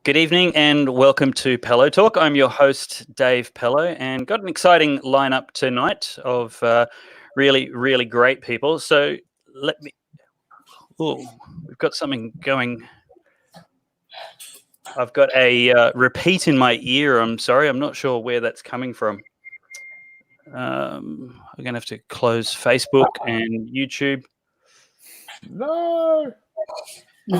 Good evening and welcome to Pellowe Talk. I'm your host, Dave Pellowe, and got an exciting lineup tonight of really, really great people. So we've got something going. I've got a repeat in my ear. I'm sorry. I'm not sure where that's coming from. I'm going to have to close Facebook and YouTube. No.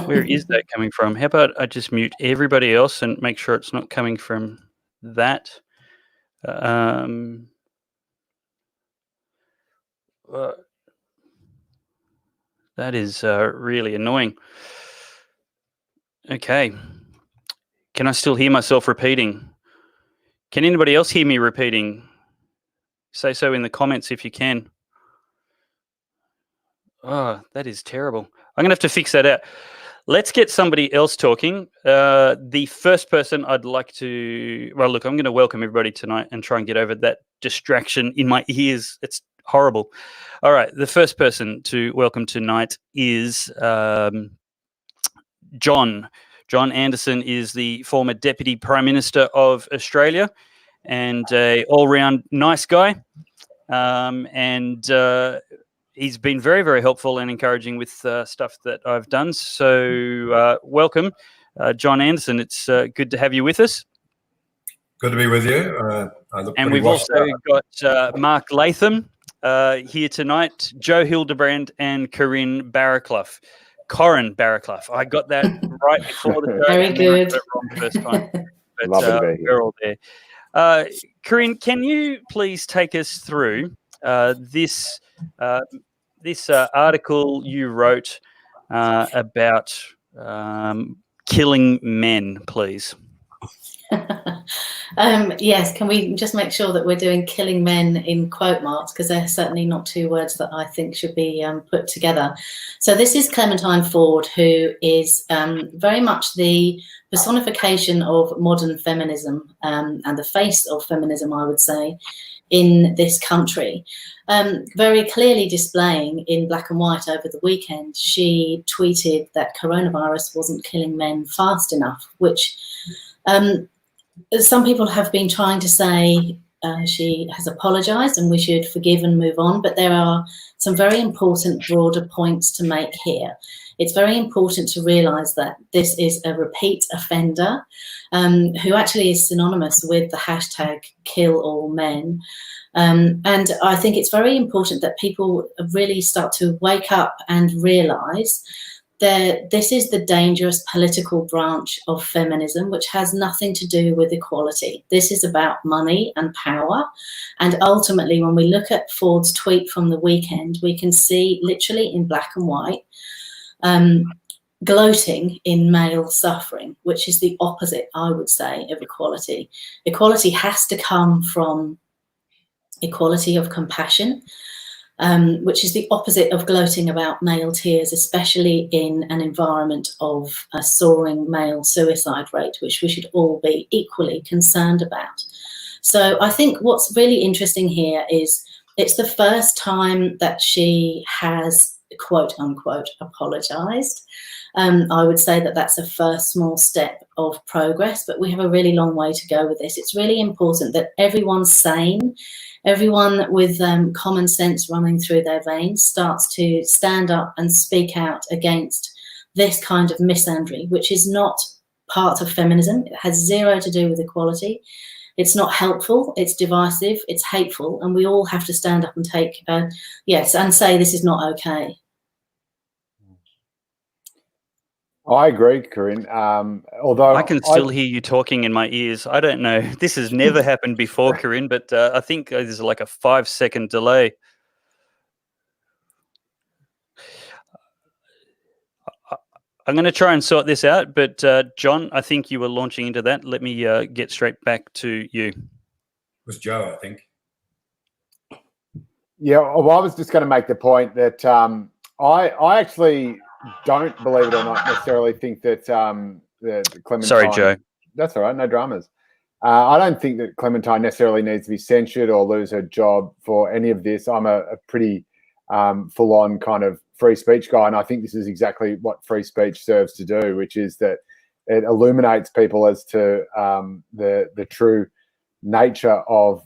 Where is that coming from? How about I just mute everybody else and make sure it's not coming from that? That is really annoying. Okay. Can I still hear myself repeating? Can anybody else hear me repeating? Say so in the comments if you can. Oh, that is terrible. I'm going to have to fix that out. Let's get somebody else talking. The first person I'd like to... Well, look, I'm going to welcome everybody tonight and try and get over that distraction in my ears. It's horrible. All right, the first person to welcome tonight is John. John Anderson is the former Deputy Prime Minister of Australia and an all-round nice guy. He's been very, very helpful and encouraging with stuff that I've done. So welcome, John Anderson. It's good to have you with us. Good to be with you. And we've also got Mark Latham here tonight, Joe Hildebrand and Corrine Barraclough. Corrine Barraclough. I got that right before the show. Very good. I got it wrong the first time. But we're all there. Corrine, can you please take us through this article you wrote about killing men, please? Yes, can we just make sure that we're doing killing men in quote marks, because they're certainly not two words that I think should be put together. So this is Clementine Ford, who is very much the personification of modern feminism and the face of feminism, I would say, in this country. Very clearly displaying in black and white over the weekend, she tweeted that coronavirus wasn't killing men fast enough, which some people have been trying to say she has apologised and we should forgive and move on, but there are some very important broader points to make here. It's very important to realise that this is a repeat offender who actually is synonymous with the hashtag kill all men. And I think it's very important that people really start to wake up and realise that this is the dangerous political branch of feminism, which has nothing to do with equality. This is about money and power. And ultimately, when we look at Ford's tweet from the weekend, we can see literally in black and white, gloating in male suffering, which is the opposite, I would say, of equality. Equality has to come from equality of compassion, which is the opposite of gloating about male tears, especially in an environment of a soaring male suicide rate, which we should all be equally concerned about. So I think what's really interesting here is it's the first time that she has, quote unquote, apologised. I would say that that's a first small step of progress, but we have a really long way to go with this. It's really important that everyone's sane, everyone with common sense running through their veins starts to stand up and speak out against this kind of misandry, which is not part of feminism. It has zero to do with equality. It's not helpful, it's divisive, it's hateful, and we all have to stand up and take, yes, and say this is not okay. I agree, Corrine. Although I can still hear you talking in my ears. I don't know. This has never happened before, Corrine, but I think there's like a 5-second delay. I'm going to try and sort this out, but John, I think you were launching into that. Let me get straight back to you. It was Joe, I think. Yeah, well, I was just going to make the point that I actually don't, believe it or not, necessarily think that the Clementine... Sorry, Joe. That's all right, no dramas. I don't think that Clementine necessarily needs to be censured or lose her job for any of this. I'm a pretty full-on kind of free speech guy, and I think this is exactly what free speech serves to do, which is that it illuminates people as to the true nature of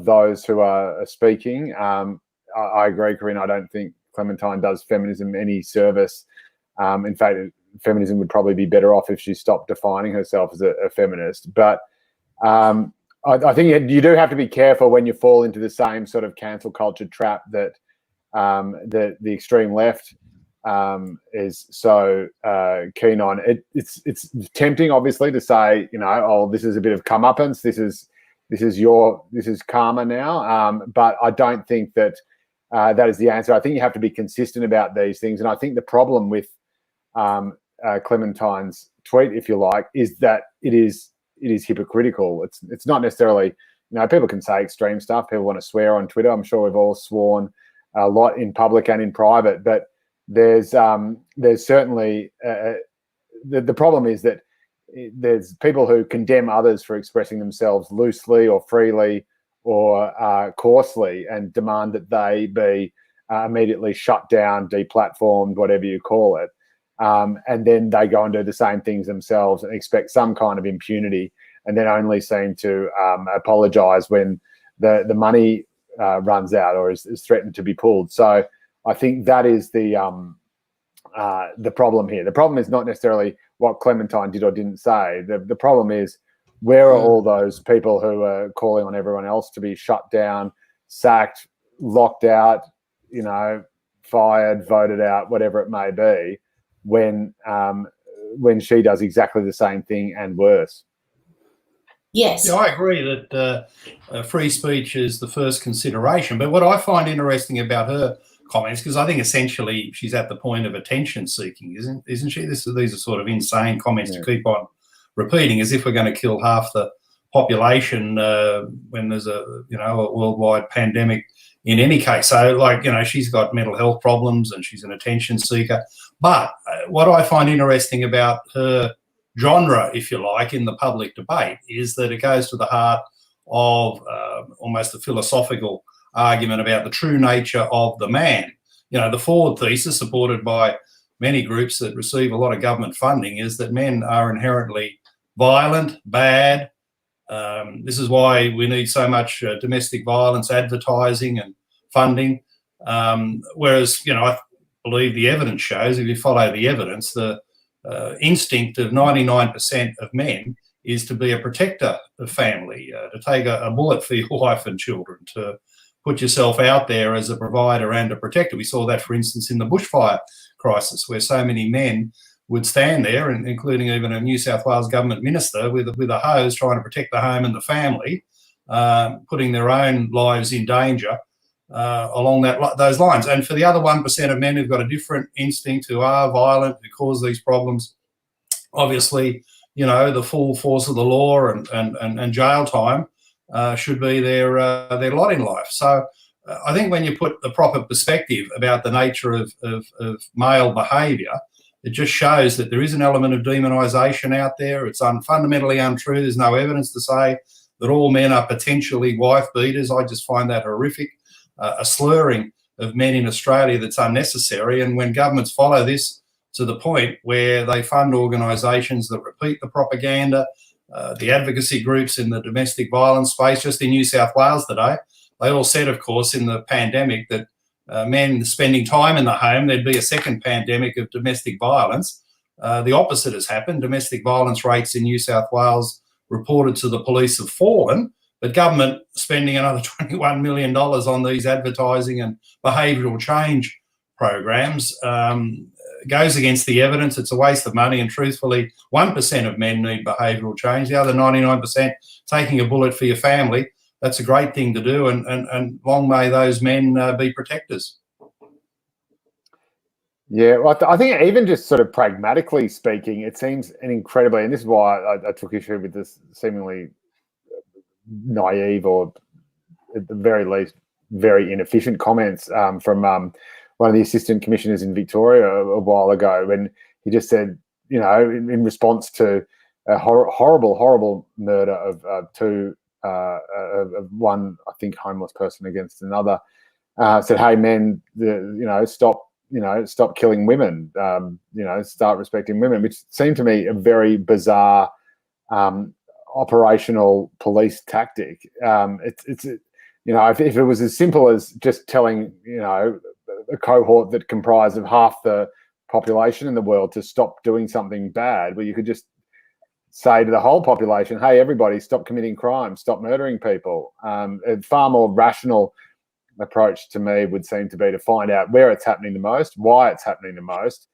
those who are speaking. I agree, Corrine. I don't think Clementine does feminism any service. In fact, feminism would probably be better off if she stopped defining herself as a feminist. But I think you do have to be careful when you fall into the same sort of cancel culture trap that the extreme left is so keen on. It's tempting, obviously, to say, oh, this is a bit of comeuppance. This is karma now. But I don't think that that is the answer. I think you have to be consistent about these things. And I think the problem with Clementine's tweet, if you like, is that it is hypocritical. It's not necessarily, people can say extreme stuff. People want to swear on Twitter. I'm sure we've all sworn a lot in public and in private. But there's certainly the problem is that there's people who condemn others for expressing themselves loosely or freely or coarsely and demand that they be immediately shut down, deplatformed, whatever you call it. And then they go and do the same things themselves and expect some kind of impunity, and then only seem to apologise when the money runs out or is threatened to be pulled. So I think that is the problem here. The problem is not necessarily what Clementine did or didn't say. The problem is, where are all those people who are calling on everyone else to be shut down, sacked, locked out, fired, voted out, whatever it may be, when she does exactly the same thing and worse? Yes. Yeah, I agree that free speech is the first consideration. But what I find interesting about her comments, because I think essentially she's at the point of attention seeking, isn't she? These are sort of insane comments to keep on repeating, as if we're going to kill half the population when there's a worldwide pandemic in any case. So she's got mental health problems and she's an attention seeker. But what I find interesting about her genre, if you like, in the public debate is that it goes to the heart of almost a philosophical argument about the true nature of the man. The forward thesis, supported by many groups that receive a lot of government funding, is that men are inherently violent, bad. This is why we need so much domestic violence advertising and funding. Whereas, I believe the evidence shows, if you follow the evidence, the instinct of 99% of men is to be a protector of family, to take a bullet for your wife and children, to put yourself out there as a provider and a protector. We saw that, for instance, in the bushfire crisis, where so many men would stand there, and including even a New South Wales government minister with a hose trying to protect the home and the family, putting their own lives in danger along those lines. And for the other 1% of men who've got a different instinct, who are violent, who cause these problems, obviously, the full force of the law and jail time should be their lot in life. So I think when you put the proper perspective about the nature of male behaviour, it just shows that there is an element of demonisation out there. It's fundamentally untrue. There's no evidence to say that all men are potentially wife beaters. I just find that horrific. A slurring of men in Australia that's unnecessary. And when governments follow this to the point where they fund organisations that repeat the propaganda, the advocacy groups in the domestic violence space, just in New South Wales today, they all said, of course, in the pandemic that men spending time in the home, there'd be a second pandemic of domestic violence. The opposite has happened. Domestic violence rates in New South Wales reported to the police have fallen, but government spending another $21 million on these advertising and behavioural change programs goes against the evidence. It's a waste of money, and truthfully, 1% of men need behavioural change. The other 99% taking a bullet for your family. That's a great thing to do, and long may those men be protectors. Yeah, well, I think even just sort of pragmatically speaking, it seems an incredibly, and this is why I took issue with this seemingly naive, or at the very least very inefficient comments from one of the assistant commissioners in Victoria a while ago, when he just said, in response to a horrible murder of one, I think, homeless person against another, said, "Hey men, stop stop killing women, start respecting women, which seemed to me a very bizarre operational police tactic. If it was as simple as just telling, a cohort that comprised of half the population in the world to stop doing something bad, where you could just say to the whole population, hey, everybody, stop committing crime, stop murdering people. A far more rational approach to me would seem to be to find out where it's happening the most, why it's happening the most,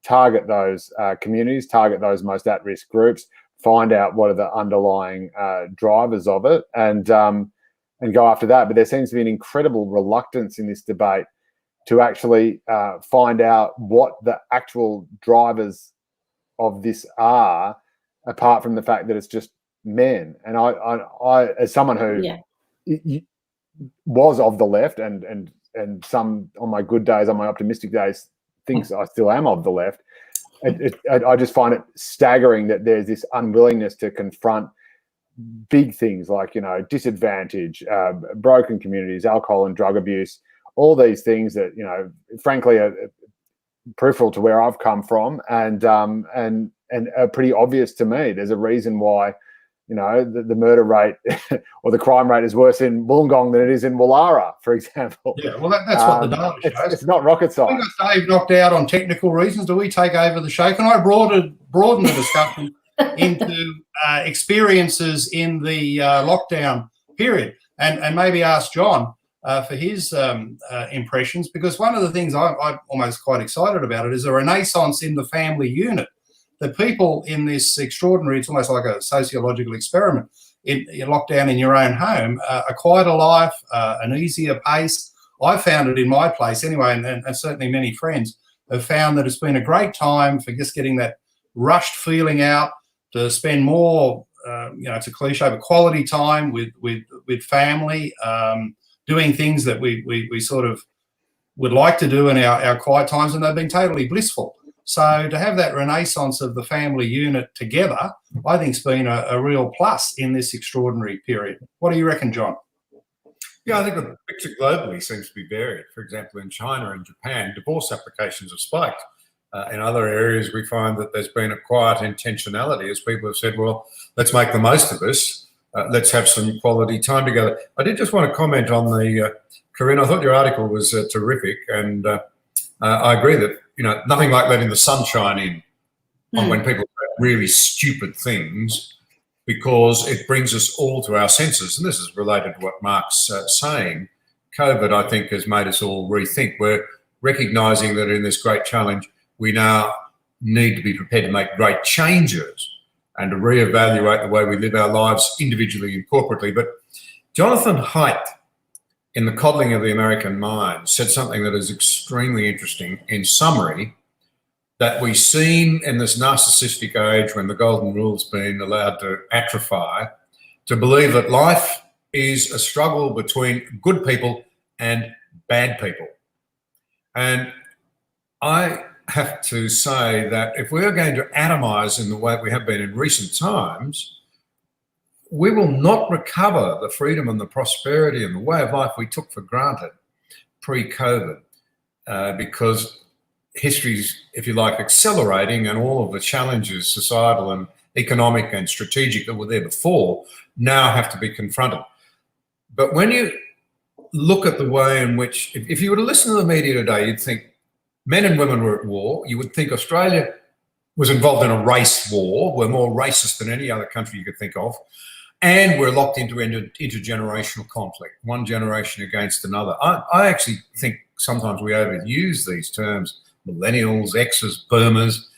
target those communities, target those most at-risk groups, find out what are the underlying drivers of it, and go after that. But there seems to be an incredible reluctance in this debate to actually find out what the actual drivers of this are, apart from the fact that it's just men. And I as someone who was of the left, and some on my good days, on my optimistic days, thinks I still am of the left, I just find it staggering that there's this unwillingness to confront big things like, disadvantage, broken communities, alcohol and drug abuse, all these things that, frankly, are peripheral to where I've come from, and are pretty obvious to me. There's a reason why, the murder rate or the crime rate is worse in Wollongong than it is in Wallara, for example. Yeah, well, that's what the data shows. It's not rocket science. We got Dave knocked out on technical reasons. Do we take over the show? Can I broaden the discussion into experiences in the lockdown period, and maybe ask John for his impressions, because one of the things I'm almost quite excited about it is a renaissance in the family unit. The people in this extraordinary, it's almost like a sociological experiment, in lockdown in your own home, a quieter life, an easier pace. I found it in my place anyway, and certainly many friends have found that it's been a great time for just getting that rushed feeling out, to spend more, it's a cliche, but quality time with family, doing things that we sort of would like to do in our quiet times, and they've been totally blissful. So to have that renaissance of the family unit together, I think has been a real plus in this extraordinary period. What do you reckon, John? Yeah, I think the picture globally seems to be varied. For example, in China and Japan, divorce applications have spiked. In other areas, we find that there's been a quiet intentionality as people have said, well, let's make the most of this. Let's have some quality time together. I did just want to comment on Corrine, I thought your article was terrific. And I agree that, nothing like letting the sunshine in on when people do really stupid things, because it brings us all to our senses. And this is related to what Mark's saying. COVID, I think, has made us all rethink. We're recognising that in this great challenge, we now need to be prepared to make great changes and to reevaluate the way we live our lives individually and corporately. But Jonathan Haidt, in The Coddling of the American Mind, said something that is extremely interesting. In summary, that we seem in this narcissistic age, when the golden rule's been allowed to atrophy, to believe that life is a struggle between good people and bad people. And I have to say that if we're going to atomise in the way we have been in recent times, we will not recover the freedom and the prosperity and the way of life we took for granted pre-COVID, because history's, if you like, accelerating, and all of the challenges, societal and economic and strategic, that were there before now have to be confronted. But when you look at the way in which, if you were to listen to the media today, you'd think men and women were at war. You would think Australia was involved in a race war. We're more racist than any other country you could think of. And we're locked into intergenerational conflict, one generation against another. I actually think sometimes we overuse these terms, millennials, X's, boomers.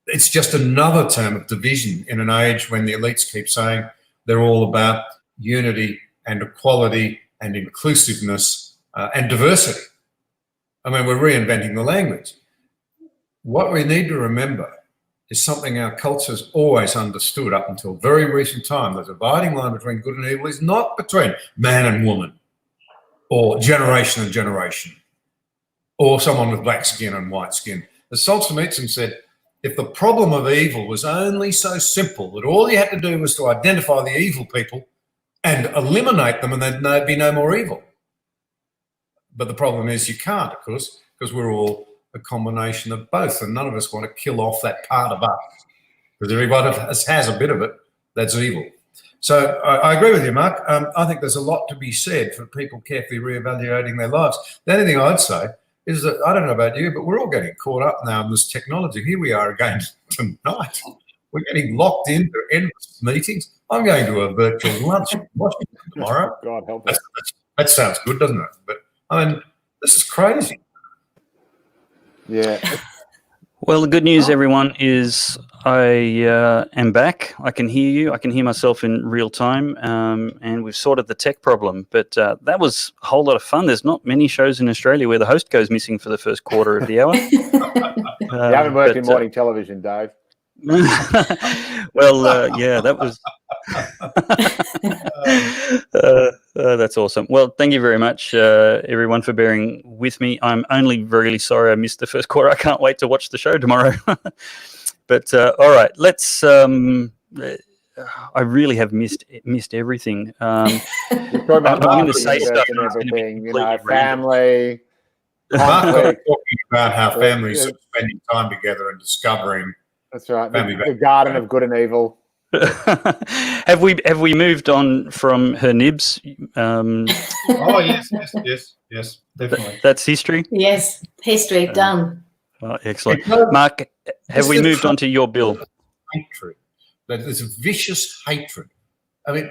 It's just another term of division in an age when the elites keep saying they're all about unity and equality and inclusiveness and diversity. I mean, we're reinventing the language. What we need to remember is something our culture's always understood up until very recent time. The dividing line between good and evil is not between man and woman, or generation and generation, or someone with black skin and white skin. As Solzhenitsyn said, if the problem of evil was only so simple that all you had to do was to identify the evil people and eliminate them, and then there'd be no more evil. But the problem is you can't, of course, because we're all a combination of both, and none of us want to kill off that part of us, because everybody of us has a bit of it that's evil. So I agree with you, Mark. I think there's a lot to be said for people carefully reevaluating their lives. The only thing I'd say is that, I don't know about you, but we're all getting caught up now in this technology. Here we are again tonight. We're getting locked into endless meetings. I'm going to a virtual lunch in Washington tomorrow. God help us. That sounds good, doesn't it? But, I mean, this is crazy. Yeah. Well, the good news, everyone, is I am back. I can hear you. I can hear myself in real time, and we've sorted the tech problem. But that was a whole lot of fun. There's not many shows in Australia where the host goes missing for the first quarter of the hour. You haven't worked in morning television, Dave. Well, yeah, that was that's awesome. Well, thank you very much, everyone, for bearing with me. I'm only really sorry I missed the first quarter. I can't wait to watch the show tomorrow. But all right, let's. I really have missed everything. I'm going to say stuff and everything. You know, random. family. Mark was talking about how families are spending time together and discovering. That's right. The Garden of Good and Evil. Have we moved on from her nibs? Oh yes, definitely. That's history. Yes, history done. Oh, excellent, Mark. Have we moved on to your bill? Hatred. There's a vicious hatred. I mean,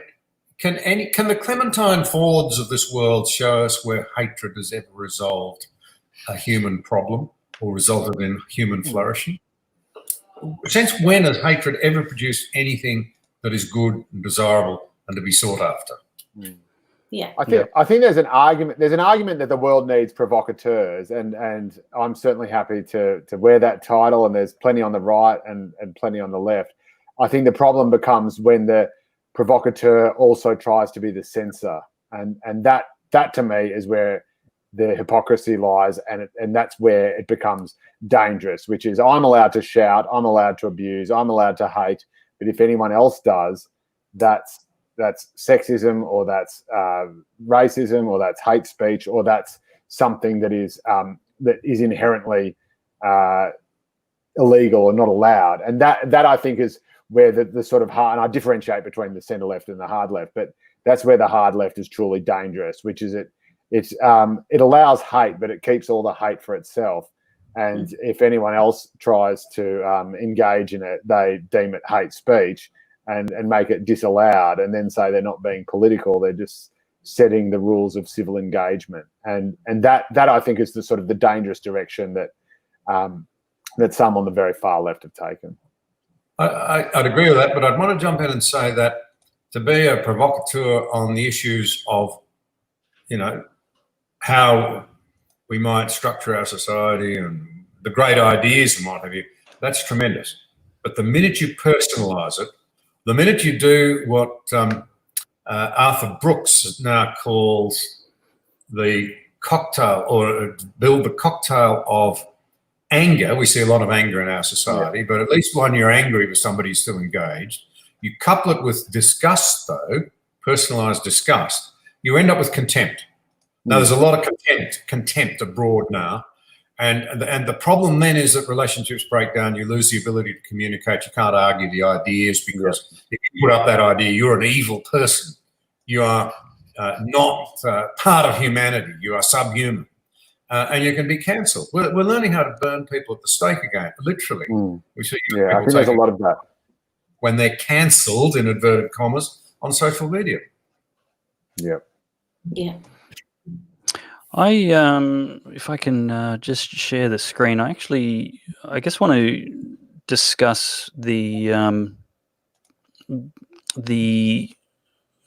can the Clementine Fords of this world show us where hatred has ever resolved a human problem or resulted in human flourishing? Since when has hatred ever produced anything that is good and desirable and to be sought after? Yeah, I think there's an argument. There's an argument that the world needs provocateurs, and I'm certainly happy to wear that title. And there's plenty on the right and plenty on the left. I think the problem becomes when the provocateur also tries to be the censor, and that to me is where the hypocrisy lies, and that's where it becomes dangerous, which is I'm allowed to shout, I'm allowed to abuse, I'm allowed to hate, but if anyone else does, that's sexism, or that's racism, or that's hate speech, or that's something that is inherently illegal or not allowed. And that I think is where the sort of hard, and I differentiate between the centre left and the hard left, but that's where the hard left is truly dangerous, which is it allows hate, but it keeps all the hate for itself. And if anyone else tries to engage in it, they deem it hate speech and make it disallowed, and then say they're not being political. They're just setting the rules of civil engagement. And that I think is the sort of the dangerous direction that some on the very far left have taken. I'd agree with that, but I'd want to jump in and say that to be a provocateur on the issues of, how we might structure our society and the great ideas and what have you, that's tremendous. But the minute you personalise it, the minute you do what Arthur Brooks now calls the cocktail, or build the cocktail of anger. We see a lot of anger in our society, but at least when you're angry with somebody who's still engaged, you couple it with disgust, though, personalised disgust, you end up with contempt. Now, there's a lot of contempt abroad now. And the problem then is that relationships break down. You lose the ability to communicate. You can't argue the ideas, because if you put up that idea, you're an evil person. You are not part of humanity. You are subhuman. And you can be cancelled. We're learning how to burn people at the stake again, literally. We see I think there's a lot of that. When they're cancelled, in inverted commas, on social media. Yeah. If I can just share the screen, I guess want to discuss the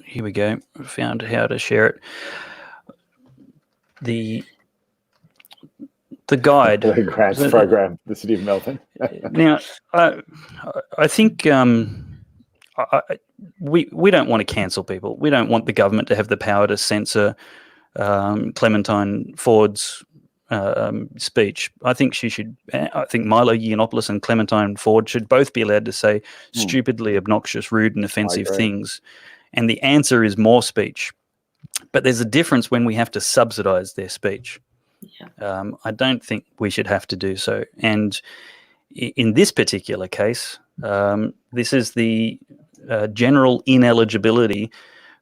here we go. I found how to share it. The guide. The grants program, the City of Melbourne. Now, I think we don't want to cancel people. We don't want the government to have the power to censor Clementine Ford's speech. I think Milo Yiannopoulos and Clementine Ford should both be allowed to say stupidly obnoxious, rude and offensive things. And the answer is more speech. But there's a difference when we have to subsidise their speech. I don't think we should have to do so. And in this particular case, this is the general ineligibility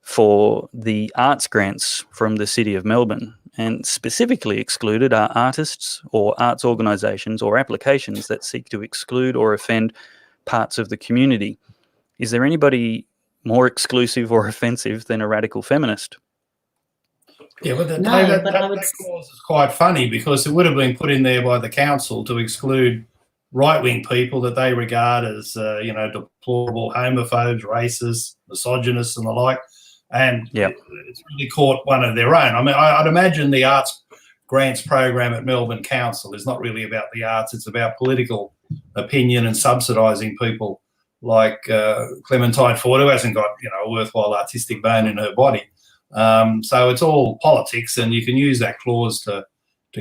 for the arts grants from the City of Melbourne, and specifically excluded are artists or arts organisations or applications that seek to exclude or offend parts of the community. Is there anybody more exclusive or offensive than a radical feminist? Yeah, but that would... clause is quite funny, because it would have been put in there by the council to exclude right-wing people that they regard as, deplorable homophobes, racists, misogynists and the like. And it's really caught one of their own. I mean, I'd imagine the arts grants program at Melbourne Council is not really about the arts. It's about political opinion and subsidising people like Clementine Ford, who hasn't got, a worthwhile artistic bone in her body. So it's all politics, and you can use that clause to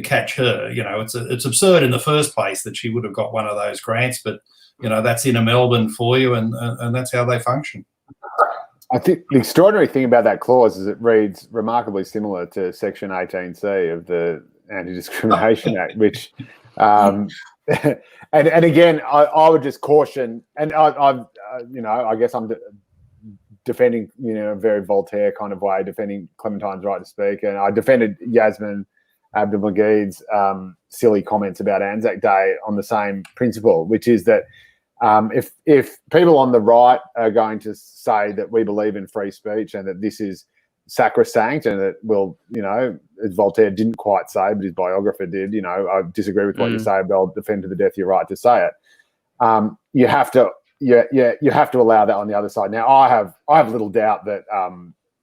catch her. It's absurd in the first place that she would have got one of those grants, but that's inner Melbourne for you, and that's how they function. I think the extraordinary thing about that clause is it reads remarkably similar to Section 18C of the Anti-Discrimination Act, which, and again, I would just caution, and I guess I'm defending, a very Voltaire kind of way, defending Clementine's right to speak, and I defended Yasmin Abdul-Magid's silly comments about Anzac Day on the same principle, which is that if people on the right are going to say that we believe in free speech and that this is sacrosanct and that will, as Voltaire didn't quite say, but his biographer did, I disagree with what you say, but I'll defend to the death your right to say it. You have to allow that on the other side. Now, I have little doubt that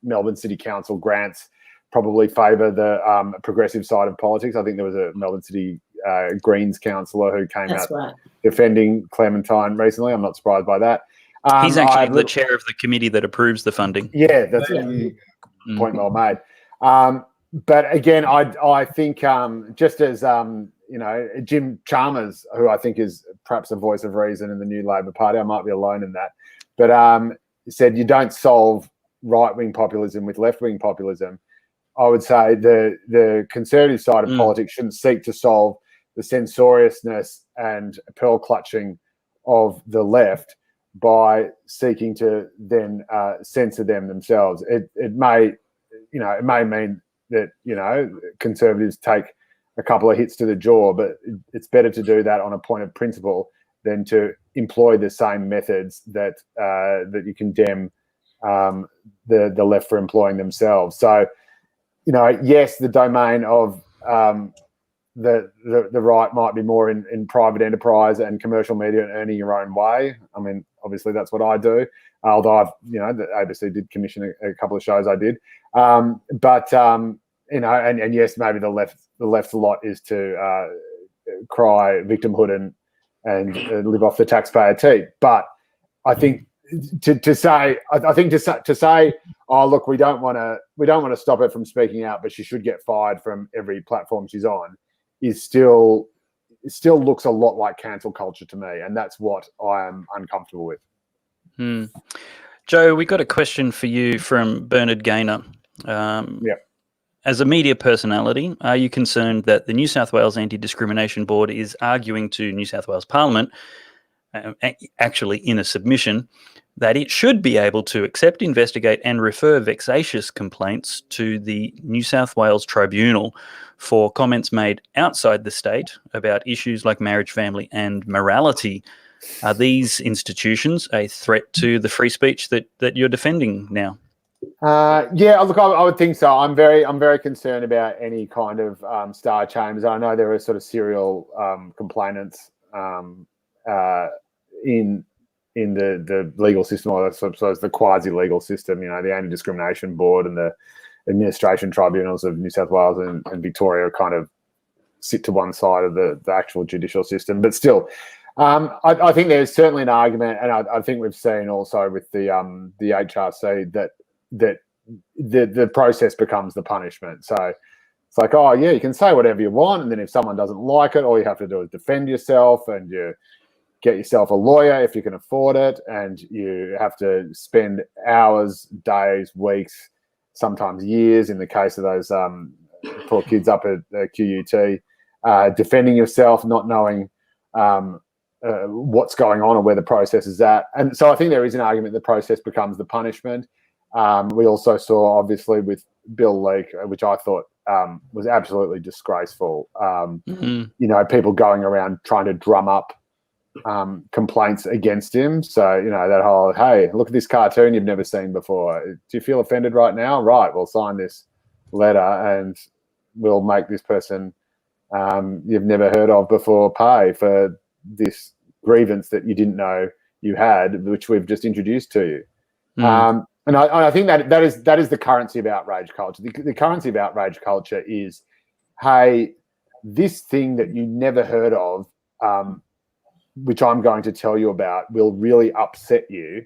Melbourne City Council grants probably favour the progressive side of politics. I think there was a Melbourne City Greens councillor who came out defending Clementine recently. I'm not surprised by that. He's actually the chair of the committee that approves the funding. Yeah, that's a point well made. But again, I think just as Jim Chalmers, who I think is perhaps a voice of reason in the New Labor Party, I might be alone in that, but said you don't solve right-wing populism with left-wing populism. I would say the conservative side of politics shouldn't seek to solve the censoriousness and pearl clutching of the left by seeking to then censor them themselves. It may mean that conservatives take a couple of hits to the jaw, but it's better to do that on a point of principle than to employ the same methods that you condemn the left for employing themselves. So, yes, the domain of the right might be more in private enterprise and commercial media and earning your own way. I mean, obviously that's what I do. Although the ABC did commission a couple of shows I did. And yes, maybe the left's lot is to cry victimhood and live off the taxpayer teat. But I think to say, oh look, we don't want to stop her from speaking out, but she should get fired from every platform she's on, is still looks a lot like cancel culture to me, and that's what I am uncomfortable with. Joe, we got a question for you from Bernard Gaynor. As a media personality, are you concerned that the New South Wales Anti-Discrimination Board is arguing to New South Wales Parliament, actually in a submission, that it should be able to accept, investigate and refer vexatious complaints to the New South Wales Tribunal for comments made outside the state about issues like marriage, family and morality? Are these institutions a threat to the free speech that you're defending now? Look, I would think so. I'm very concerned about any kind of star chambers. I know there are sort of serial complainants in the legal system, or so it's the quasi-legal system. The Anti-Discrimination Board and the administration tribunals of New South Wales and Victoria kind of sit to one side of the actual judicial system. But still, I think there's certainly an argument, and I think we've seen also with the HRC that the process becomes the punishment. So it's like, oh yeah, you can say whatever you want, and then if someone doesn't like it, all you have to do is defend yourself, and you get yourself a lawyer if you can afford it, and you have to spend hours, days, weeks, sometimes years in the case of those poor kids up at QUT, defending yourself, not knowing what's going on or where the process is at. And so I think there is an argument the process becomes the punishment. We also saw, obviously, with Bill Leak, which I thought was absolutely disgraceful. You know, people going around trying to drum up complaints against him. So, you know, that whole, hey, look at this cartoon you've never seen before. Do you feel offended right now? Right, we'll sign this letter and we'll make this person you've never heard of before pay for this grievance that you didn't know you had, which we've just introduced to you. And I think that is the currency of outrage culture. The currency of outrage culture is, hey, this thing that you never heard of, which I'm going to tell you about, will really upset you.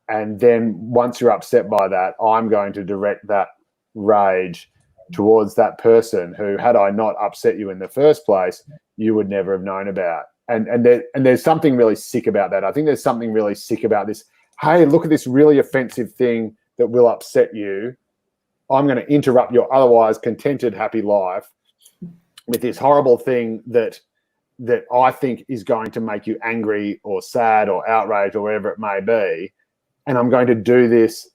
And then once you're upset by that, I'm going to direct that rage towards that person who, had I not upset you in the first place, you would never have known about. And there's something really sick about that. I think there's something really sick about this. Hey, look at this really offensive thing that will upset you. I'm going to interrupt your otherwise contented, happy life with this horrible thing that I think is going to make you angry or sad or outraged or whatever it may be. And I'm going to do this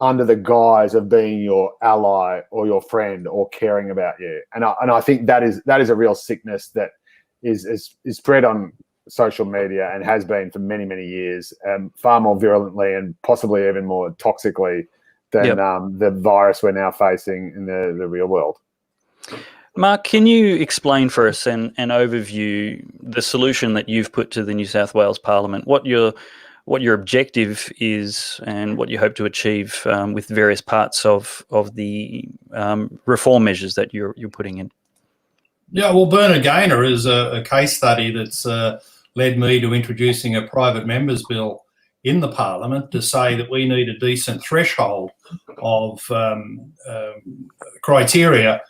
under the guise of being your ally or your friend or caring about you. And I think that is a real sickness that is spread on social media and has been for many, many years, far more virulently and possibly even more toxically than the virus we're now facing in the real world. Mark, can you explain for us and overview the solution that you've put to the New South Wales Parliament, what your objective is and what you hope to achieve with various parts of the reform measures that you're putting in? Yeah, well, Bernard Gaynor is a case study that's led me to introducing a private members bill in the Parliament to say that we need a decent threshold of criteria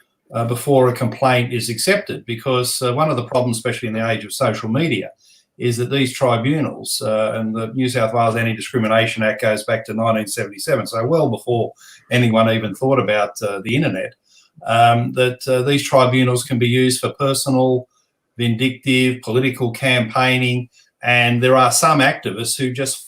before a complaint is accepted, because one of the problems, especially in the age of social media, is that these tribunals, and the New South Wales Anti-Discrimination Act goes back to 1977, so well before anyone even thought about the internet, that these tribunals can be used for personal, vindictive, political campaigning, and there are some activists who just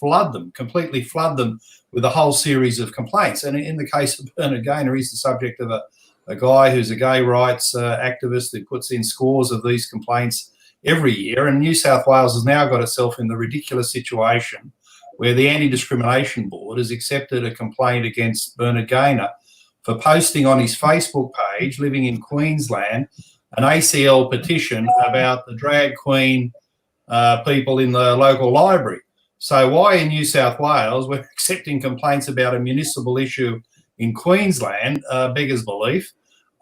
completely flood them with a whole series of complaints. And in the case of Bernard Gaynor, he's the subject of a guy who's a gay rights activist who puts in scores of these complaints every year. And New South Wales has now got itself in the ridiculous situation where the Anti-Discrimination Board has accepted a complaint against Bernard Gaynor for posting on his Facebook page, living in Queensland, an ACL petition about the drag queen people in the local library. So why in New South Wales we're accepting complaints about a municipal issue in Queensland beggars belief.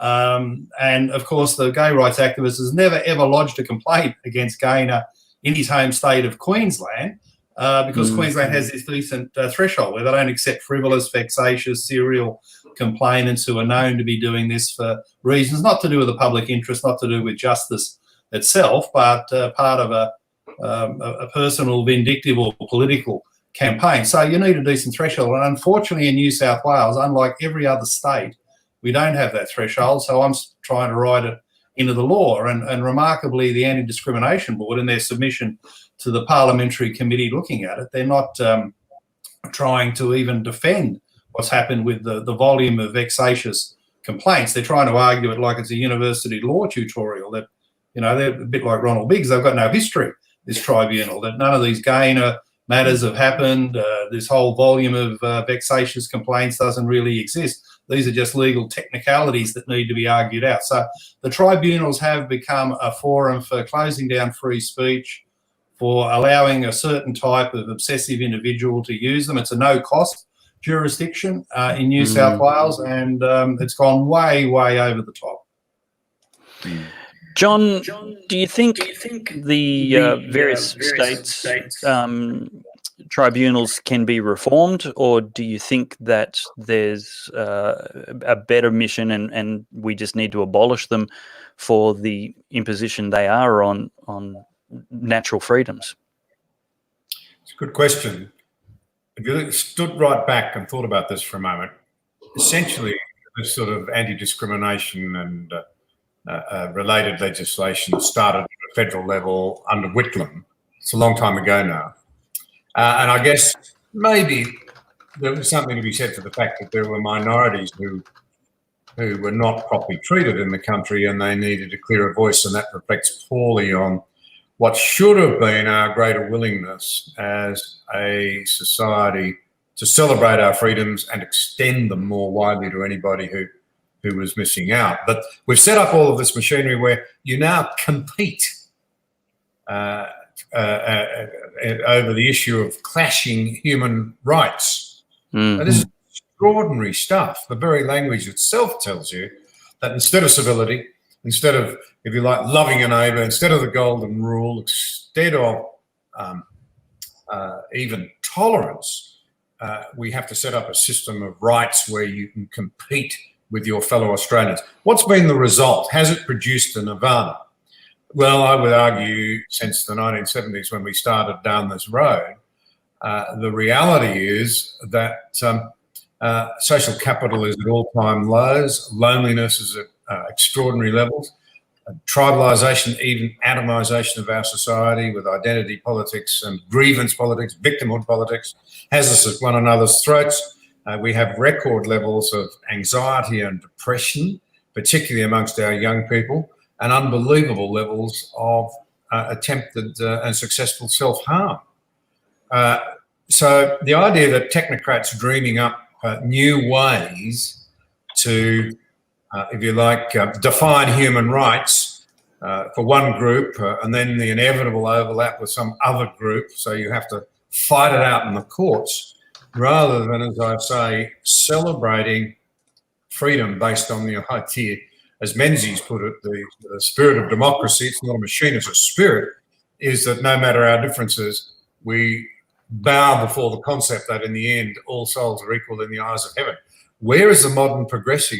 And of course, the gay rights activist has never ever lodged a complaint against Gaynor in his home state of Queensland because Queensland has this decent threshold where they don't accept frivolous, vexatious, serial complainants who are known to be doing this for reasons not to do with the public interest, not to do with justice itself, but part of a personal, vindictive or political campaign. So you need a decent threshold. And unfortunately in New South Wales, unlike every other state, we don't have that threshold. So I'm trying to write it into the law. And remarkably, the Anti-Discrimination Board, in their submission to the parliamentary committee looking at it, they're not trying to even defend what's happened with the volume of vexatious complaints. They're trying to argue it like it's a university law tutorial, that, you know, they're a bit like Ronald Biggs. They've got no history, this tribunal, that none of these Gaynor matters have happened. This whole volume of vexatious complaints doesn't really exist. These are just legal technicalities that need to be argued out. So the tribunals have become a forum for closing down free speech, for allowing a certain type of obsessive individual to use them. It's a no-cost jurisdiction in New South Wales, and it's gone way, way over the top. John, do you think the various states tribunals can be reformed, or do you think that there's a better mission and we just need to abolish them for the imposition they are on natural freedoms? It's a good question. If you stood right back and thought about this for a moment, essentially this sort of anti-discrimination and related legislation started at a federal level under Whitlam. It's a long time ago now. And I guess maybe there was something to be said for the fact that there were minorities who were not properly treated in the country, and they needed a clearer voice, and that reflects poorly on what should have been our greater willingness as a society to celebrate our freedoms and extend them more widely to anybody who was missing out. But we've set up all of this machinery where you now compete over the issue of clashing human rights. And this is extraordinary stuff. The very language itself tells you that instead of civility, instead of, if you like, loving your neighbour, instead of the golden rule, instead of even tolerance, we have to set up a system of rights where you can compete with your fellow Australians. What's been the result? Has it produced a nirvana? Well, I would argue since the 1970s when we started down this road, the reality is that social capital is at all-time lows, loneliness is at extraordinary levels, tribalisation, even atomisation of our society with identity politics and grievance politics, victimhood politics, has us at one another's throats. We have record levels of anxiety and depression, particularly amongst our young people, and unbelievable levels of attempted and successful self-harm. So the idea that technocrats dreaming up new ways to, if you like, define human rights for one group and then the inevitable overlap with some other group, so you have to fight it out in the courts, rather than, as I say, celebrating freedom based on the idea, as Menzies put it, the spirit of democracy, it's not a machine, it's a spirit, is that no matter our differences, we bow before the concept that in the end, all souls are equal in the eyes of heaven. Where is the modern progressive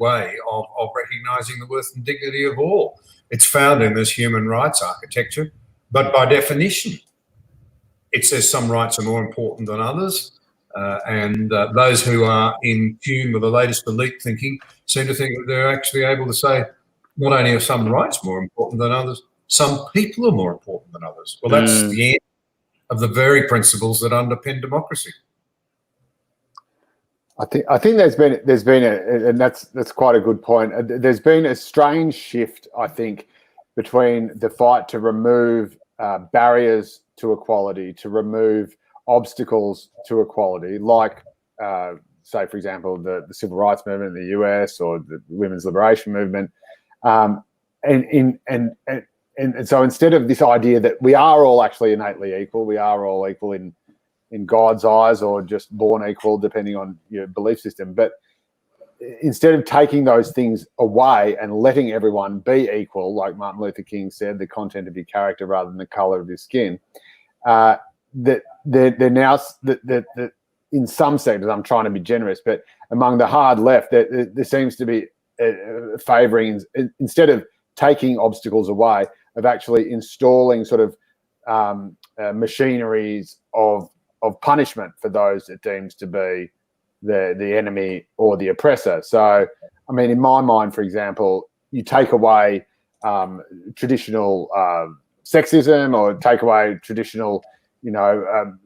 way of recognising the worth and dignity of all? It's found in this human rights architecture, but by definition, it says some rights are more important than others, and those who are in tune with the latest elite thinking seem to think that they're actually able to say not only are some rights more important than others, some people are more important than others. Well, that's the end of the very principles that underpin democracy. I think there's been and that's quite a good point. There's been a strange shift, I think, between the fight to remove barriers to equality, to remove obstacles to equality, like say, for example, the civil rights movement in the US or the women's liberation movement, and so instead of this idea that we are all actually innately equal, we are all equal in God's eyes, or just born equal, depending on your belief system. But instead of taking those things away and letting everyone be equal, like Martin Luther King said, the content of your character rather than the color of your skin, that they're now that in some sectors, I'm trying to be generous, but among the hard left, there seems to be favouring, instead of taking obstacles away, of actually installing sort of machineries of punishment for those it deems to be the enemy or the oppressor. So, I mean, in my mind, for example, you take away traditional sexism, or take away traditional,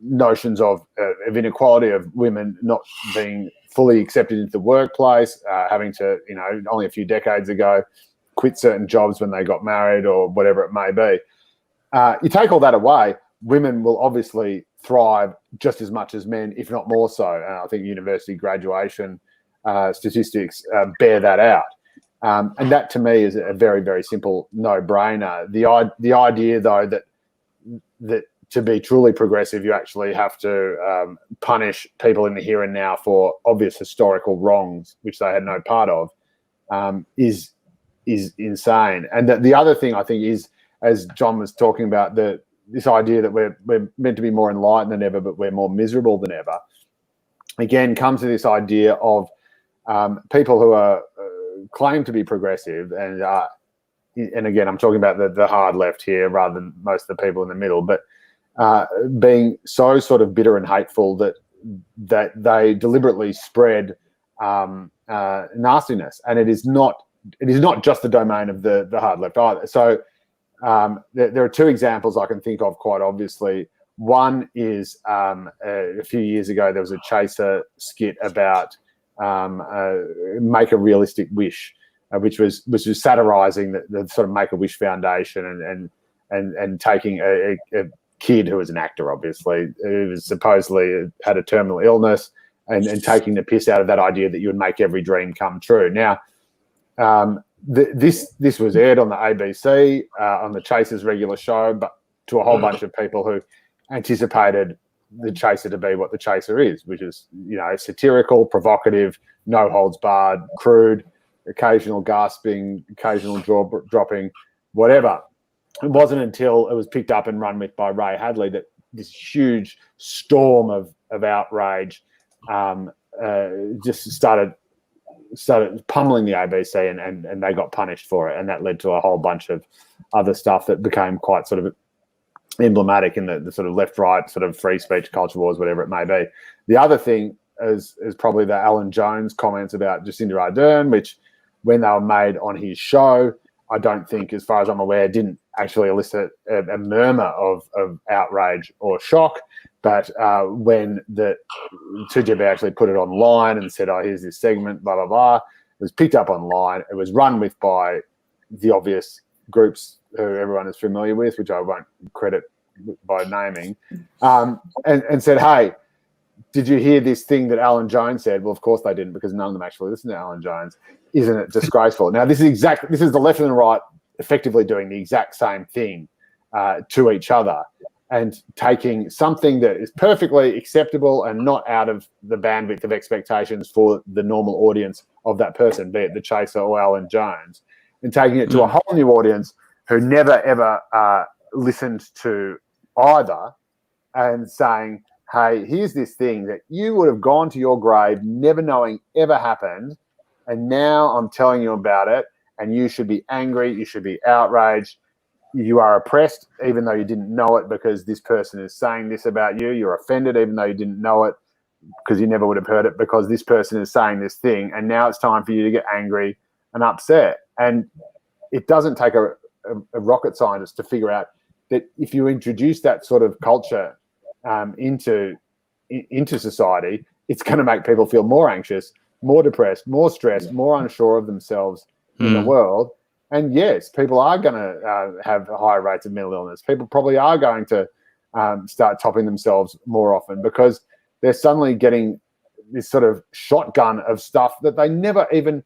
notions of inequality, of women not being fully accepted into the workplace, having to, only a few decades ago, quit certain jobs when they got married or whatever it may be. You take all that away, women will obviously thrive just as much as men, if not more so. And I think university graduation statistics bear that out. And that, to me, is a very, very simple no-brainer. The idea, though, that to be truly progressive, you actually have to punish people in the here and now for obvious historical wrongs, which they had no part of, is insane. And the other thing, I think, is, as John was talking about, this idea that we're meant to be more enlightened than ever, but we're more miserable than ever, again, comes to this idea of people who are claim to be progressive, and again, I'm talking about the hard left here rather than most of the people in the middle, but being so sort of bitter and hateful that they deliberately spread nastiness, and it is not just the domain of the hard left either. So there are two examples I can think of quite obviously. One is a few years ago there was a Chaser skit about Make a Realistic Wish, which was satirising the sort of Make-A-Wish Foundation and taking a kid who was an actor, obviously, who was supposedly had a terminal illness, and taking the piss out of that idea that you would make every dream come true. Now, this was aired on the ABC, on the Chaser's regular show, but to a whole bunch of people who anticipated the Chaser to be what the Chaser is, which is, satirical, provocative, no holds barred, crude, occasional gasping, occasional jaw dropping, whatever. It wasn't until it was picked up and run with by Ray Hadley that this huge storm of outrage just started pummeling the ABC, and they got punished for it, and that led to a whole bunch of other stuff that became quite sort of emblematic in the sort of left-right sort of free speech culture wars, whatever it may be. The other thing is probably the Alan Jones comments about Jacinda Ardern, which when they were made on his show, I don't think, as far as I'm aware, didn't actually elicit a murmur of outrage or shock. But when the 2GB actually put it online and said, oh, here's this segment, blah, blah, blah, it was picked up online. It was run with by the obvious groups who everyone is familiar with, which I won't credit by naming, and said, hey, did you hear this thing that Alan Jones said? Well, of course they didn't, because none of them actually listened to Alan Jones. Isn't it disgraceful? Now, this is the left and the right effectively doing the exact same thing to each other, and taking something that is perfectly acceptable and not out of the bandwidth of expectations for the normal audience of that person, be it the Chaser or Alan Jones, and taking it to a whole new audience who never, ever listened to either, and saying, hey, here's this thing that you would have gone to your grave never knowing ever happened, and now I'm telling you about it, and you should be angry, you should be outraged, you are oppressed even though you didn't know it because this person is saying this about you, you're offended even though you didn't know it because you never would have heard it because this person is saying this thing, and now it's time for you to get angry and upset. And it doesn't take a rocket scientist to figure out that if you introduce that sort of culture into society, it's going to make people feel more anxious, more depressed, more stressed, more unsure of themselves in the world. And yes, people are going to have higher rates of mental illness. People probably are going to start topping themselves more often because they're suddenly getting this sort of shotgun of stuff that they never even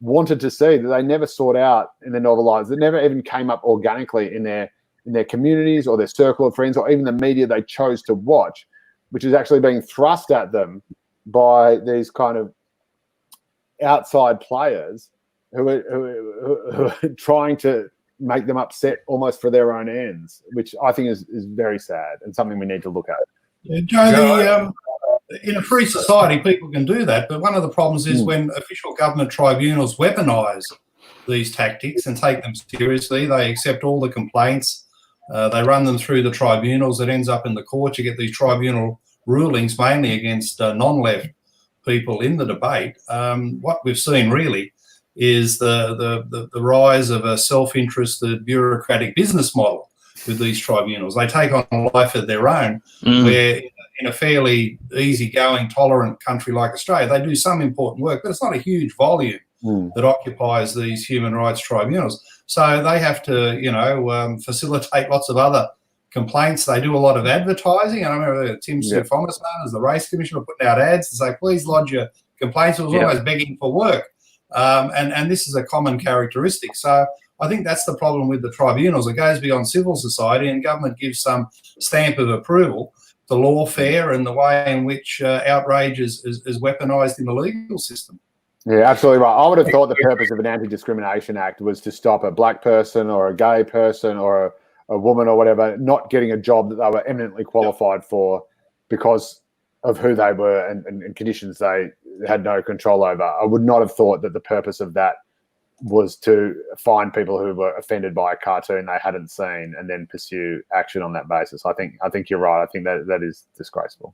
wanted to see, that they never sought out in their novel lives, that never even came up organically in their communities or their circle of friends or even the media they chose to watch, which is actually being thrust at them by these kind of outside players who are trying to make them upset almost for their own ends, which I think is very sad and something we need to look at. Yeah, Joe, in a free society, people can do that, but one of the problems is when official government tribunals weaponise these tactics and take them seriously. They accept all the complaints, they run them through the tribunals. It ends up in the courts. You get these tribunal rulings mainly against non-left people in the debate. What we've seen really is the rise of a self-interested bureaucratic business model with these tribunals. They take on a life of their own, where in a fairly easygoing, tolerant country like Australia, they do some important work, but it's not a huge volume that occupies these human rights tribunals. So they have to, facilitate lots of other complaints. They do a lot of advertising. And I remember Tim Soutphommas's as the race commissioner putting out ads to say, please lodge your complaints. It was almost begging for work. And this is a common characteristic. So I think that's the problem with the tribunals. It goes beyond civil society, and government gives some stamp of approval to lawfare and the way in which outrage is weaponised in the legal system. Yeah, absolutely right. I would have thought the purpose of an Anti-Discrimination Act was to stop a black person or a gay person or a woman or whatever not getting a job that they were eminently qualified for because of who they were and conditions they had no control over. I would not have thought that the purpose of that was to find people who were offended by a cartoon they hadn't seen and then pursue action on that basis. I think you're right. I think that is disgraceful.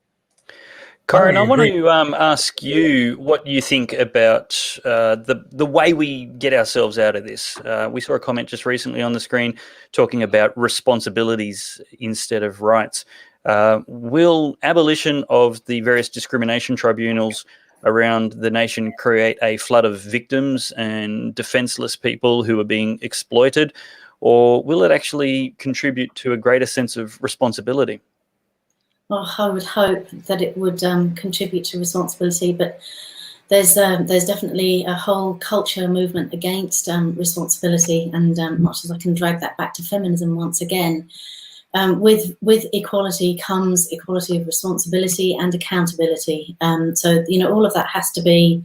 Corrine, I want agree. to ask you what you think about the way we get ourselves out of this. We saw a comment just recently on the screen talking about responsibilities instead of rights. Will abolition of the various discrimination tribunals around the nation create a flood of victims and defenseless people who are being exploited, or will it actually contribute to a greater sense of responsibility? Well, I would hope that it would contribute to responsibility, but there's definitely a whole culture movement against responsibility, and much as I can drag that back to feminism once again, with equality comes equality of responsibility and accountability. So, you know, all of that has to be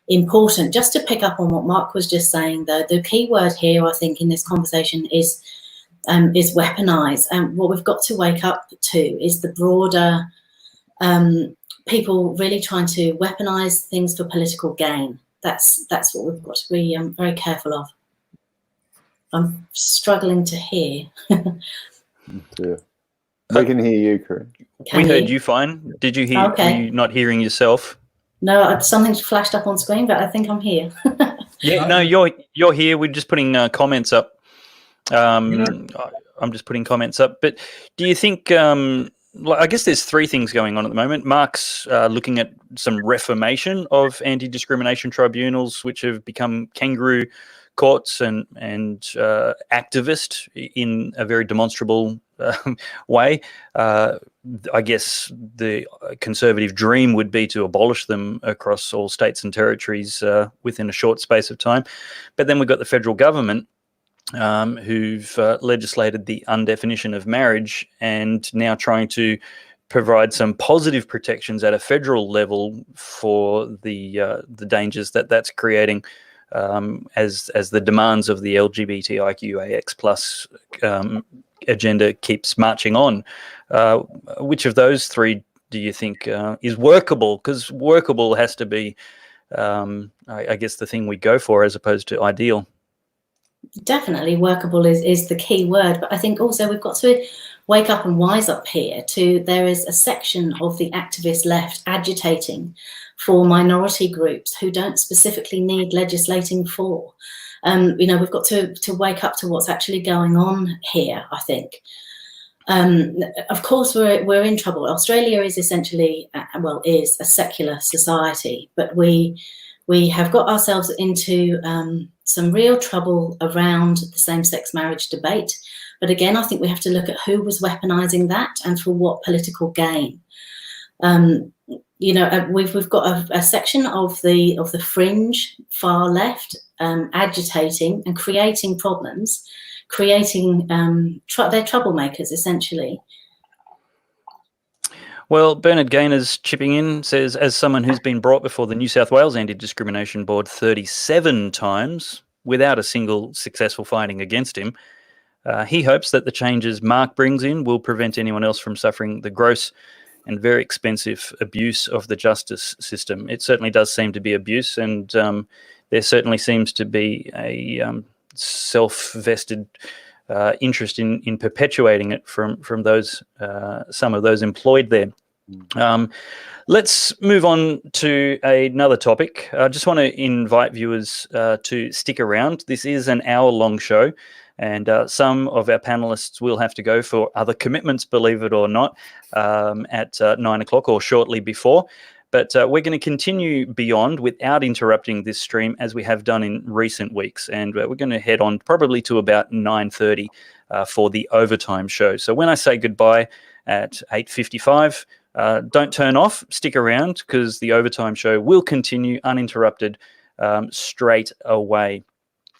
important. Just to pick up on what Mark was just saying, though, the key word here, I think, in this conversation is weaponise. And what we've got to wake up to is the broader people really trying to weaponise things for political gain. That's what we've got to be very careful of. I'm struggling to hear. Yeah. We can hear you, Corrine. We heard you fine. Did you hear? Okay. Were you not hearing yourself? No, something's flashed up on screen, but I think I'm here. Yeah, no, you're here. We're just putting comments up. I'm just putting comments up. But do you think? I guess there's three things going on at the moment. Mark's looking at some reformation of anti-discrimination tribunals, which have become kangaroo courts and activist in a very demonstrable way. I guess the conservative dream would be to abolish them across all states and territories within a short space of time. But then we've got the federal government who've legislated the undefinition of marriage and now trying to provide some positive protections at a federal level for the dangers that's creating as the demands of the LGBTIQAX plus agenda keeps marching on. Which of those three do you think is workable? Because workable has to be, I guess, the thing we go for as opposed to ideal. Definitely workable is the key word, but I think also we've got to wake up and wise up here to there is a section of the activist left agitating for minority groups who don't specifically need legislating for. You know, we've got to wake up to what's actually going on here, I think. Of course, we're in trouble. Australia is essentially, is a secular society, but we have got ourselves into some real trouble around the same-sex marriage debate. But again, I think we have to look at who was weaponising that and for what political gain. You know, we've got a section of the fringe far left agitating and creating problems, creating they're troublemakers essentially. Well, Bernard Gaynor's chipping in, says, as someone who's been brought before the New South Wales Anti-Discrimination Board 37 times without a single successful finding against him, he hopes that the changes Mark brings in will prevent anyone else from suffering the gross and very expensive abuse of the justice system. It certainly does seem to be abuse, and there certainly seems to be a self-vested interest in perpetuating it from those some of those employed there. Let's move on to another topic. I just want to invite viewers to stick around. This is an hour-long show, and some of our panelists will have to go for other commitments, believe it or not, at 9 o'clock or shortly before. But we're going to continue beyond without interrupting this stream as we have done in recent weeks. And we're going to head on probably to about 9:30 for the overtime show. So when I say goodbye at 8:55, don't turn off, stick around, because the overtime show will continue uninterrupted straight away.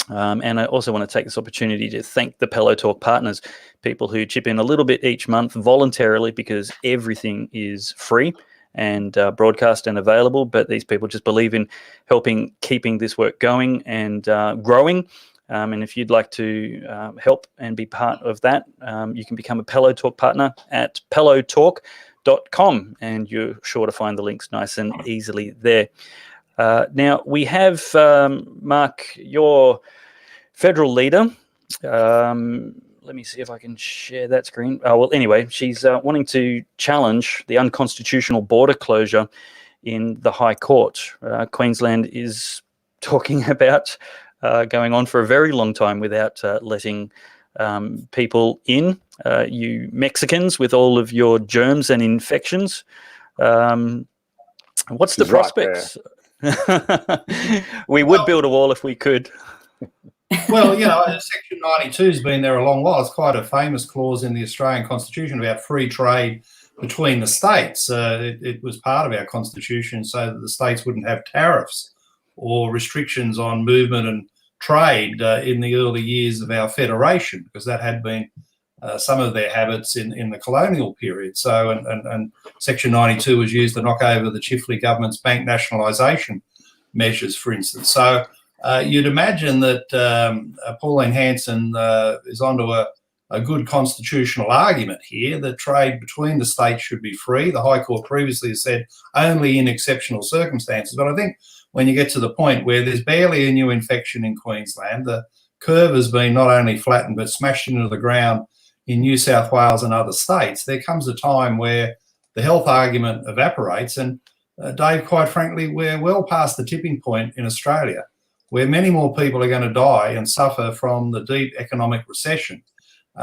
And I also want to take this opportunity to thank the Pellowe Talk partners, people who chip in a little bit each month voluntarily because everything is free and broadcast and available, but these people just believe in keeping this work going and growing. And if you'd like to help and be part of that, you can become a Pellowe Talk partner at pellowetalk.com, and you're sure to find the links nice and easily there. Now, we have, Mark, your federal leader, let me see if I can share that screen. Well, anyway, she's wanting to challenge the unconstitutional border closure in the High Court. Queensland is talking about going on for a very long time without letting people in. You Mexicans with all of your germs and infections. What's the prospects? We would build a wall if we could. Well, Section 92 has been there a long while. It's quite a famous clause in the Australian Constitution about free trade between the states. It was part of our Constitution so that the states wouldn't have tariffs or restrictions on movement and trade in the early years of our federation, because that had been some of their habits in the colonial period. So, and Section 92 was used to knock over the Chifley government's bank nationalisation measures, for instance. So you'd imagine that Pauline Hanson is onto a good constitutional argument here that trade between the states should be free. The High Court previously has said only in exceptional circumstances. But I think when you get to the point where there's barely a new infection in Queensland, the curve has been not only flattened but smashed into the ground in New South Wales and other states, there comes a time where the health argument evaporates. And Dave, quite frankly, we're well past the tipping point in Australia, where many more people are going to die and suffer from the deep economic recession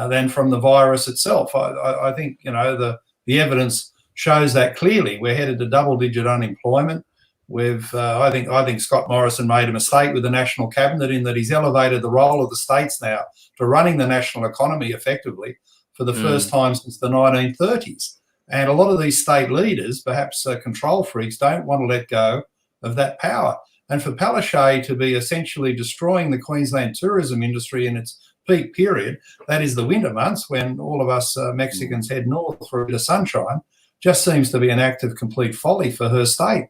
than from the virus itself. I think, the evidence shows that clearly. We're headed to double-digit unemployment. I think Scott Morrison made a mistake with the National Cabinet in that he's elevated the role of the states now to running the national economy effectively for the first time since the 1930s. And a lot of these state leaders, perhaps control freaks, don't want to let go of that power. And for Pellowe to be essentially destroying the Queensland tourism industry in its peak period, that is the winter months when all of us Mexicans head north for a bit of sunshine, just seems to be an act of complete folly for her state.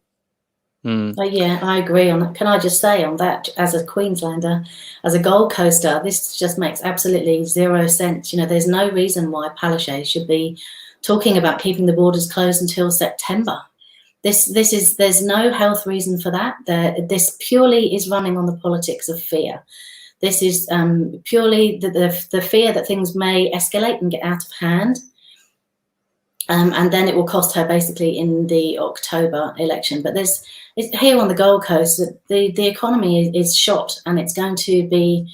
Yeah, I agree on that. Can I just say on that, as a Queenslander, as a Gold Coaster, this just makes absolutely zero sense. There's no reason why Pellowe should be talking about keeping the borders closed until September. There's no health reason for that. This purely is running on the politics of fear. This is purely the fear that things may escalate and get out of hand. And then it will cost her basically in the October election. But here on the Gold Coast, the economy is shot, and it's going to be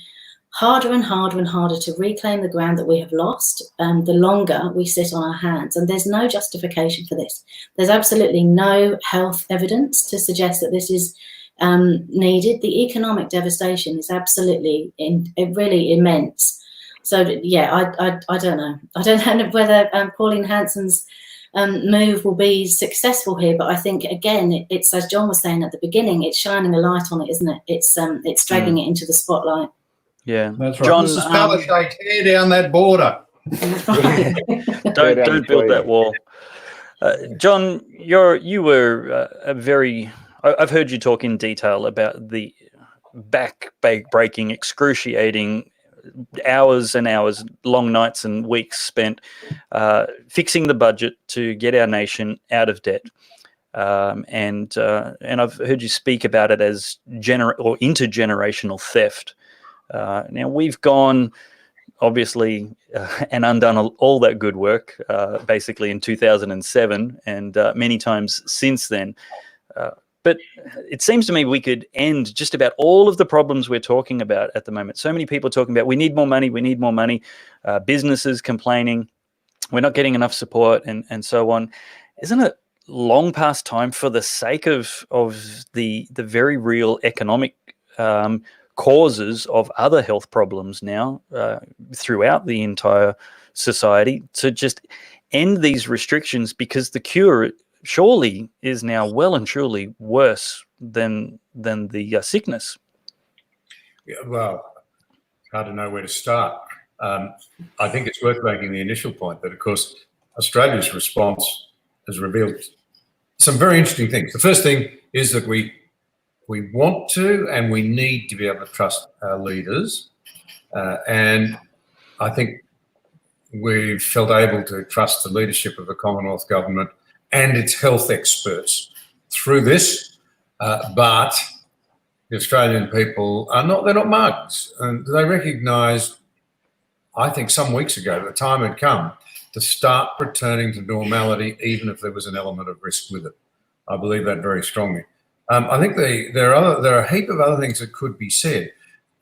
harder and harder and harder to reclaim the ground that we have lost the longer we sit on our hands. And there's no justification for this. There's absolutely no health evidence to suggest that this is needed. The economic devastation is absolutely really immense. So, yeah, I don't know. I don't know whether Pauline Hanson's move will be successful here, but I think, again, it's as John was saying at the beginning, it's shining a light on it, isn't it? It's dragging it into the spotlight. Yeah, that's right. John, Mrs. Pellowe, tear down that border. don't build that wall. John, you were I've heard you talk in detail about the back-breaking, excruciating hours and hours, long nights and weeks spent fixing the budget to get our nation out of debt. And I've heard you speak about it as intergenerational theft. Now, we've gone, obviously, and undone all that good work, basically in 2007 and many times since then. But it seems to me we could end just about all of the problems we're talking about at the moment. So many people talking about we need more money, businesses complaining, we're not getting enough support and so on. Isn't it long past time, for the sake of the very real economic causes of other health problems now throughout the entire society, to just end these restrictions, because the cure surely is now well and truly worse than the sickness? Yeah, well, hard to know where to start. I think it's worth making the initial point that, of course, Australia's response has revealed some very interesting things. The first thing is that we want to and we need to be able to trust our leaders. And I think we've felt able to trust the leadership of the Commonwealth Government and its health experts through this. But the Australian people they're not mugs, and they recognise, I think some weeks ago, the time had come to start returning to normality, even if there was an element of risk with it. I believe that very strongly. I think there are a heap of other things that could be said.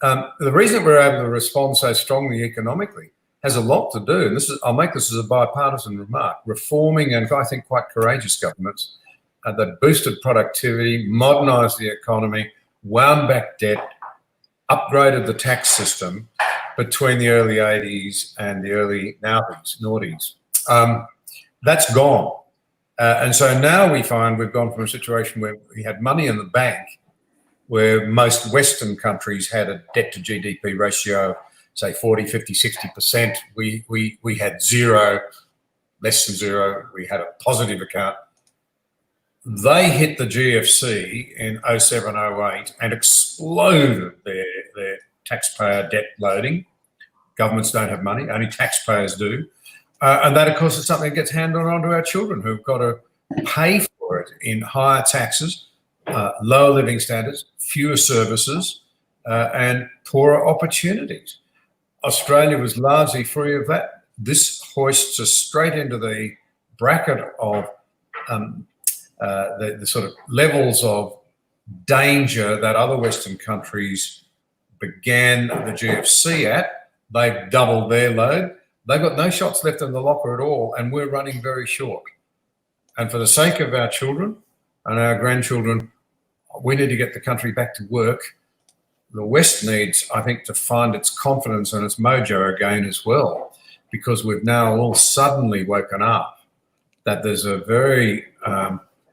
The reason that we're able to respond so strongly economically has a lot to do, and I'll make this as a bipartisan remark, reforming and I think quite courageous governments that boosted productivity, modernised the economy, wound back debt, upgraded the tax system between the early 80s and the early noughties. That's gone. And so now we find we've gone from a situation where we had money in the bank, where most Western countries had a debt to GDP ratio, say 40, 50, 60%. We had zero, less than zero. We had a positive account. They hit the GFC in 07, 08 and exploded their taxpayer debt loading. Governments don't have money, only taxpayers do. And that, of course, is something that gets handed on to our children who've got to pay for it in higher taxes, lower living standards, fewer services, and poorer opportunities. Australia was largely free of that. This hoists us straight into the bracket of the sort of levels of danger that other Western countries began the GFC at. They've doubled their load. They've got no shots left in the locker at all, and we're running very short. And for the sake of our children and our grandchildren, we need to get the country back to work. The West needs, I think, to find its confidence and its mojo again as well, because we've now all suddenly woken up that there's a very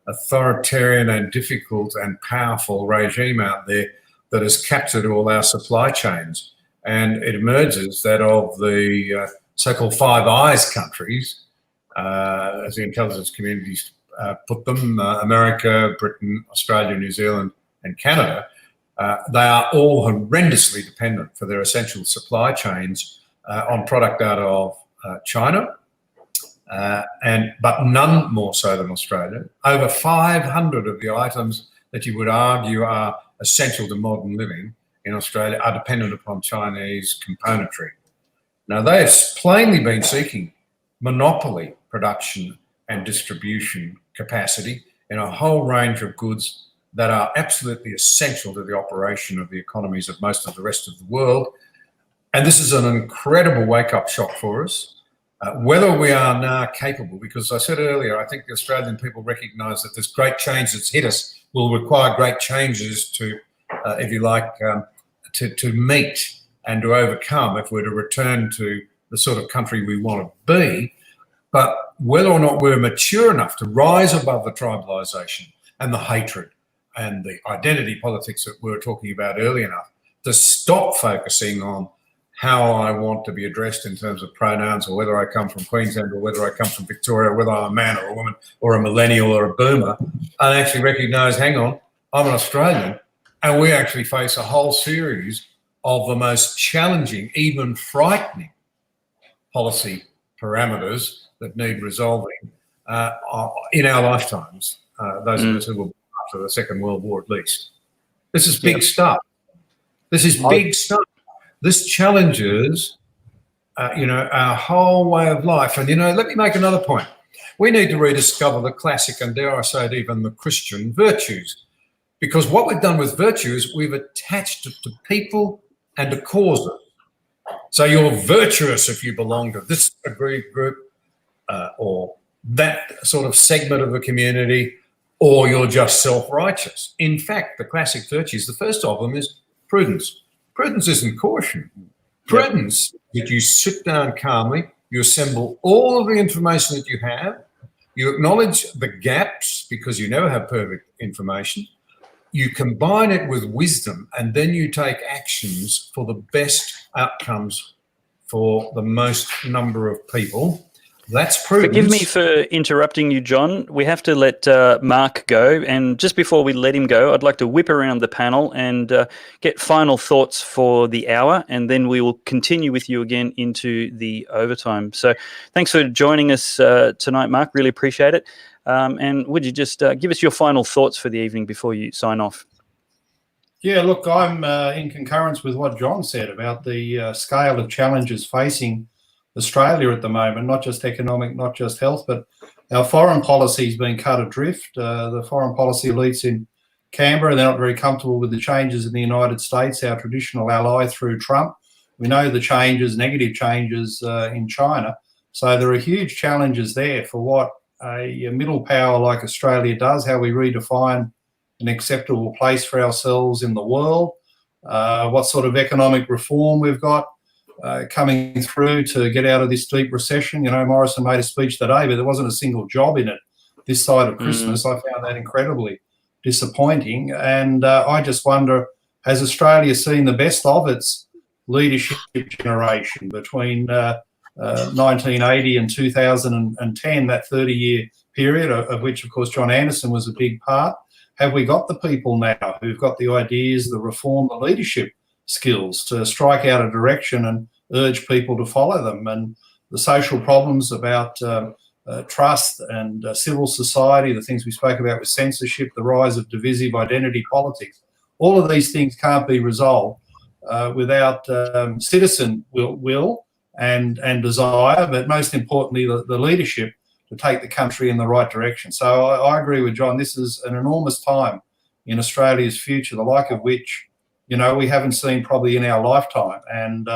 authoritarian and difficult and powerful regime out there that has captured all our supply chains. And it emerges that of the so-called Five Eyes countries, as the intelligence communities put them, America, Britain, Australia, New Zealand, and Canada, they are all horrendously dependent for their essential supply chains on product out of China, but none more so than Australia. Over 500 of the items that you would argue are essential to modern living in Australia are dependent upon Chinese componentry. Now, they have plainly been seeking monopoly production and distribution capacity in a whole range of goods that are absolutely essential to the operation of the economies of most of the rest of the world. And this is an incredible wake-up shock for us. Whether we are now capable, because I said earlier, I think the Australian people recognise that this great change that's hit us will require great changes to, if you like, to meet and to overcome if we're to return to the sort of country we want to be. But whether or not we're mature enough to rise above the tribalisation and the hatred and the identity politics that we were talking about early enough to stop focusing on how I want to be addressed in terms of pronouns, or whether I come from Queensland or whether I come from Victoria, or whether I'm a man or a woman or a millennial or a boomer, and actually recognise, hang on, I'm an Australian, and we actually face a whole series of the most challenging, even frightening policy parameters that need resolving in our lifetimes, those of us who will be after the Second World War at least. This is big stuff. This is big stuff. This challenges, our whole way of life. And, let me make another point. We need to rediscover the classic, and dare I say it, even the Christian virtues. Because what we've done with virtue is we've attached it to people and to causes. So you're virtuous if you belong to this aggrieved group or that sort of segment of the community, or you're just self-righteous. In fact, the classic virtues, the first of them is prudence. Prudence isn't caution. Prudence, that you sit down calmly, you assemble all of the information that you have, you acknowledge the gaps because you never have perfect information, you combine it with wisdom, and then you take actions for the best outcomes for the most number of people. That's prudence. Forgive me for interrupting you, John. We have to let Mark go. And just before we let him go, I'd like to whip around the panel and get final thoughts for the hour. And then we will continue with you again into the overtime. So thanks for joining us tonight, Mark. Really appreciate it. And would you just give us your final thoughts for the evening before you sign off? Yeah, look, I'm in concurrence with what John said about the scale of challenges facing Australia at the moment, not just economic, not just health, but our foreign policy has been cut adrift. The foreign policy elites in Canberra, they're not very comfortable with the changes in the United States, our traditional ally through Trump. We know the changes, negative changes in China. So there are huge challenges there for what a middle power like Australia does, how we redefine an acceptable place for ourselves in the world, what sort of economic reform we've got coming through to get out of this deep recession. You know, Morrison made a speech today, but there wasn't a single job in it this side of Christmas. I found that incredibly disappointing. And I just wonder, has Australia seen the best of its leadership generation between 1980 and 2010, that 30-year period, of which, of course, John Anderson was a big part? Have we got the people now who've got the ideas, the reform, the leadership skills to strike out a direction and urge people to follow them? And the social problems about trust and civil society, the things we spoke about with censorship, the rise of divisive identity politics, all of these things can't be resolved without citizen will and desire, but most importantly, the leadership to take the country in the right direction. So I agree with John. This is an enormous time in Australia's future, the like of which, you know, we haven't seen probably in our lifetime. And,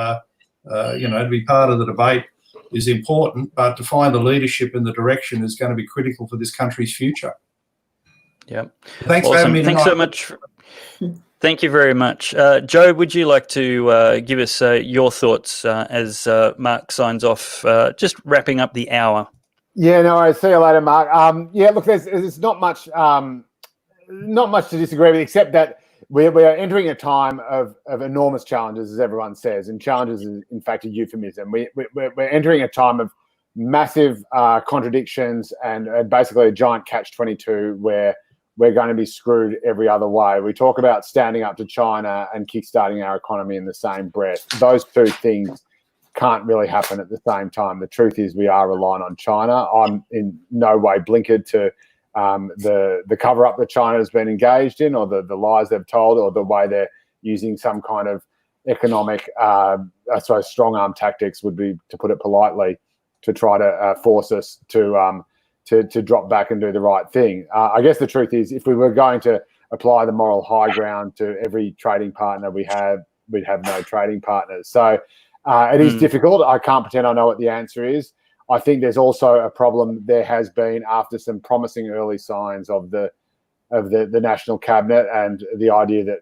you know, to be part of the debate is important, but to find the leadership and the direction is going to be critical for this country's future. Yeah. Thanks for having me tonight. Thanks so much. Thank you very much. Joe, would you like to give us your thoughts as Mark signs off, just wrapping up the hour? Yeah, no, I see you later, Mark. Yeah, look, there's not much to disagree with, except that we are entering a time of enormous challenges, as everyone says, and challenges is, in fact, a euphemism. We're entering a time of massive contradictions and basically a giant catch-22 where we're going to be screwed every other way. We talk about standing up to China and kickstarting our economy in the same breath. Those two things can't really happen at the same time. The truth is we are relying on China. I'm in no way blinkered to the cover-up that China has been engaged in, or the lies they've told, or the way they're using some kind of economic, I suppose, strong-arm tactics would be, to put it politely, to try to force us to drop back and do the right thing. I guess the truth is, if we were going to apply the moral high ground to every trading partner we have, we'd have no trading partners. So it is difficult. I can't pretend I know what the answer is. I think there's also a problem there has been after some promising early signs of the national cabinet and the idea that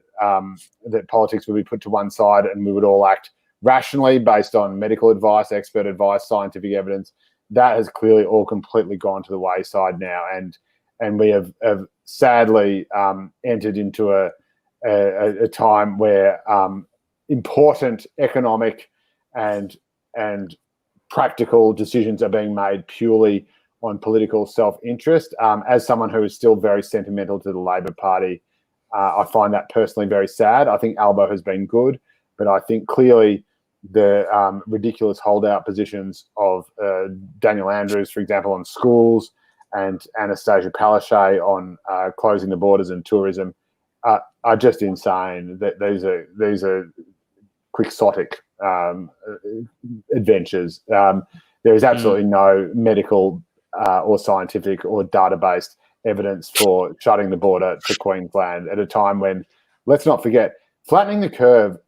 that politics would be put to one side and we would all act rationally based on medical advice, expert advice, scientific evidence. That has clearly all completely gone to the wayside now, and we have sadly entered into a time where important economic and practical decisions are being made purely on political self-interest. As someone who is still very sentimental to the Labor Party, I find that personally very sad. I think Albo has been good, but I think clearly the ridiculous holdout positions of Daniel Andrews, for example, on schools, and Anastasia Palaszczuk on closing the borders and tourism are just insane. That these are quixotic adventures. There is absolutely no medical or scientific or data-based evidence for shutting the border to Queensland at a time when, let's not forget, flattening the curve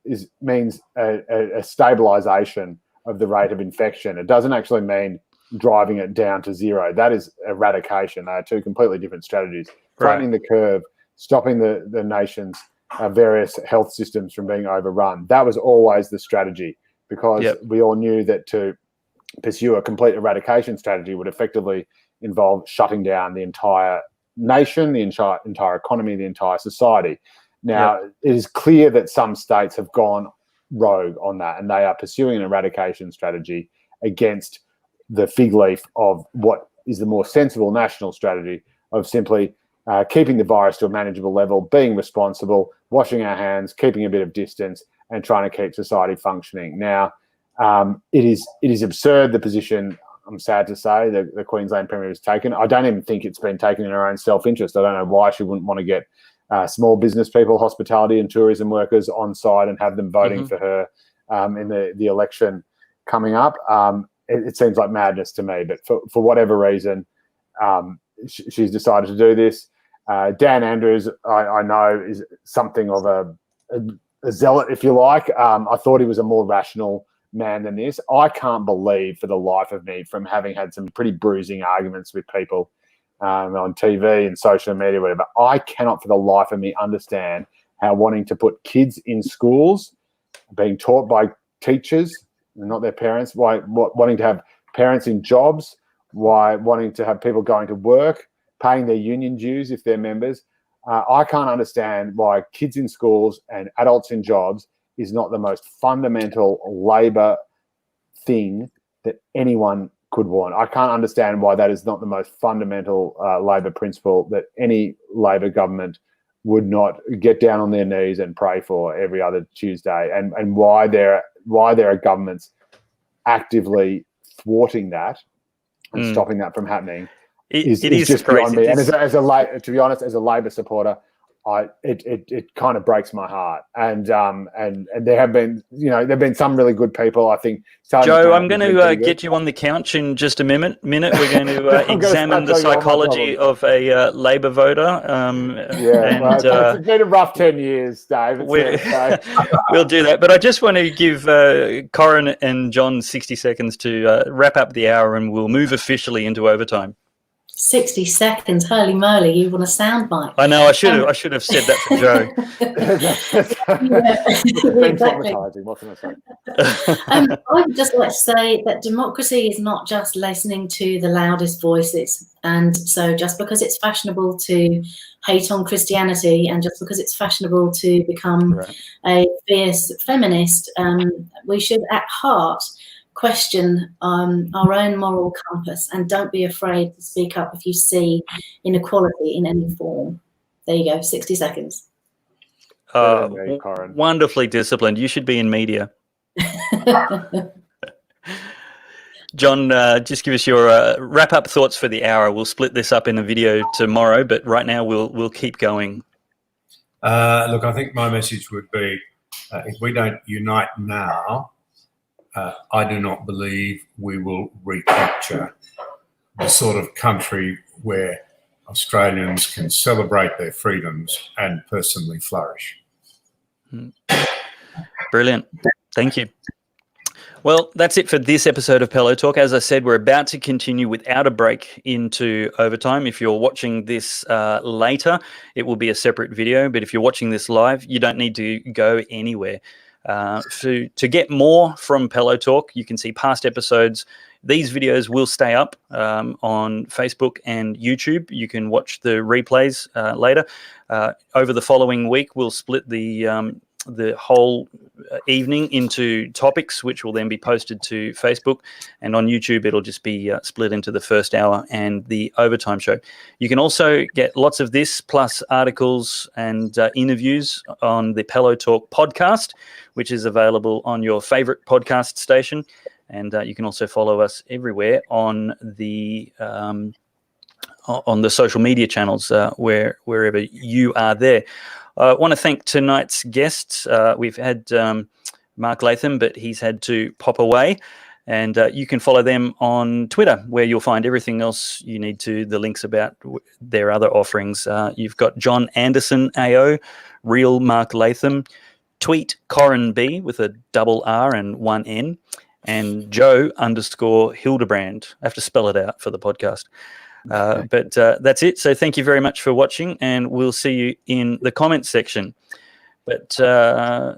means a stabilisation of the rate of infection. It doesn't actually mean driving it down to zero. That is eradication. They are two completely different strategies. Right. Flattening the curve, stopping the nation's various health systems from being overrun. That was always the strategy, because we all knew that to pursue a complete eradication strategy would effectively involve shutting down the entire nation, the entire economy, the entire society. Now, it is clear that some states have gone rogue on that, and they are pursuing an eradication strategy against the fig leaf of what is the more sensible national strategy of simply keeping the virus to a manageable level, being responsible, washing our hands, keeping a bit of distance, and trying to keep society functioning. Now, it is absurd, the position, I'm sad to say, that the Queensland Premier has taken. I don't even think it's been taken in her own self-interest. I don't know why she wouldn't want to get small business people, hospitality and tourism workers on side and have them voting for her in the election coming up. It seems like madness to me, but for whatever reason, she's decided to do this. Dan Andrews, I know, is something of a zealot, if you like. I thought he was a more rational man than this. I can't believe for the life of me, from having had some pretty bruising arguments with people on TV and social media, whatever, I cannot for the life of me understand how wanting to put kids in schools, being taught by teachers, not their parents, why wanting to have parents in jobs, why wanting to have people going to work, paying their union dues if they're members. I can't understand why kids in schools and adults in jobs is not the most fundamental Labor thing that anyone could want. I can't understand why that is not the most fundamental Labor principle that any Labor government would not get down on their knees and pray for every other Tuesday, and why there are governments actively thwarting that and stopping that from happening. It is just crazy. Beyond me. And to be honest, as a Labor supporter, it kind of breaks my heart. And there have been some really good people. I think. Joe, I'm going to get you on the couch in just a minute. We're going to examine the psychology of a Labor voter. It's been a rough 10 years, Dave. We'll do that. But I just want to give Corrine and John 60 seconds to wrap up the hour, and we'll move officially into overtime. 60 seconds, holy moly! You want a soundbite? I know. I should have said that for Joe. Exactly. What can I say? I would just like to say that democracy is not just listening to the loudest voices. And so, just because it's fashionable to hate on Christianity, and just because it's fashionable to become a fierce feminist, we should, at heart, question our own moral compass, and don't be afraid to speak up if you see inequality in any form. There you go, 60 seconds. Wonderfully disciplined. You should be in media. John, just give us your wrap-up thoughts for the hour. We'll split this up in a video tomorrow, but right now we'll keep going. Look, I think my message would be, if we don't unite now, I do not believe we will recapture the sort of country where Australians can celebrate their freedoms and personally flourish. Brilliant. Thank you. Well, that's it for this episode of Pellowe Talk. As I said, we're about to continue without a break into overtime. If you're watching this later, it will be a separate video. But if you're watching this live, you don't need to go anywhere. To get more from Pellowe Talk, you can see past episodes. These videos will stay up on Facebook and YouTube. You can watch the replays later. Over the following week, we'll split the whole evening into topics, which will then be posted to Facebook, and on YouTube it'll just be split into the first hour and the overtime show. You can also get lots of this plus articles and interviews on the Pellowe Talk podcast, which is available on your favorite podcast station, and you can also follow us everywhere on the social media channels wherever you are there. I want to thank tonight's guests. We've had Mark Latham, but he's had to pop away. And you can follow them on Twitter, where you'll find everything else you need to, the links about their other offerings. You've got John Anderson AO, Real Mark Latham, Tweet Corrine B with a double R and one N, and Joe _Hildebrand. I have to spell it out for the podcast. But that's it. So thank you very much for watching, and we'll see you in the comments section. But now,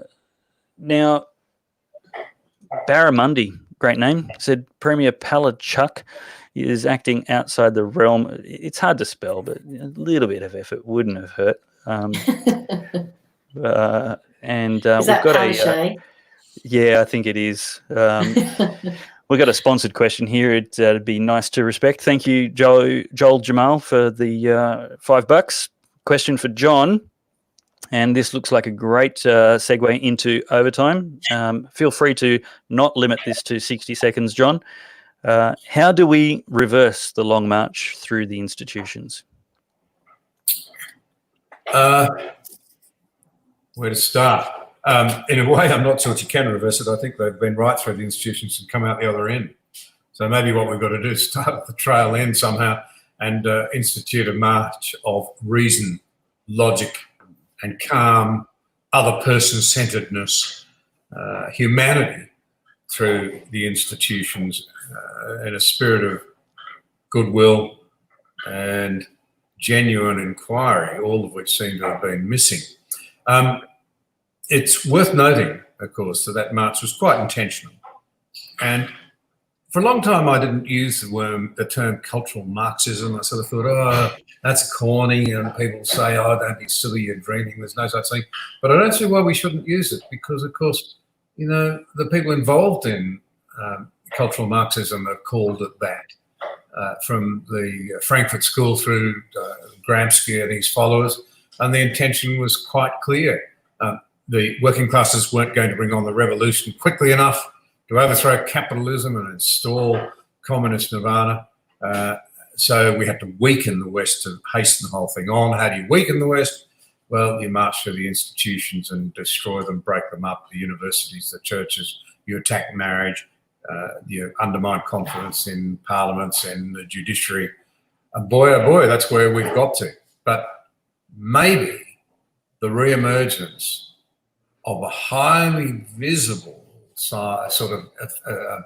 Barramundi, great name, said Premier Palachuk is acting outside the realm. It's hard to spell, but a little bit of effort wouldn't have hurt. And is that we've got Palaszczuk? Yeah, I think it is. We've got a sponsored question here. It'd be nice to respect. Thank you, Joel Jamal, for the $5. Question for John, and this looks like a great segue into overtime. Feel free to not limit this to 60 seconds, John. How do we reverse the long march through the institutions? Where to start? In a way, I'm not sure that you can reverse it. I think they've been right through the institutions and come out the other end. So maybe what we've got to do is start at the trail end somehow and institute a march of reason, logic, and calm, other person-centeredness, humanity through the institutions in a spirit of goodwill and genuine inquiry, all of which seem to have been missing. It's worth noting, of course, that march was quite intentional. And for a long time, I didn't use the term cultural Marxism. I sort of thought, oh, that's corny, and people say, oh, don't be silly, you're dreaming, there's no such thing. But I don't see why we shouldn't use it, because, of course, you know, the people involved in cultural Marxism have called it that, from the Frankfurt School through Gramsci and his followers, and the intention was quite clear. The working classes weren't going to bring on the revolution quickly enough to overthrow capitalism and install communist nirvana. So we had to weaken the West to hasten the whole thing on. How do you weaken the West? Well, you march through the institutions and destroy them, break them up, the universities, the churches, you attack marriage, you undermine confidence in parliaments and the judiciary. And boy, oh boy, that's where we've got to. But maybe the re-emergence of a highly visible sort of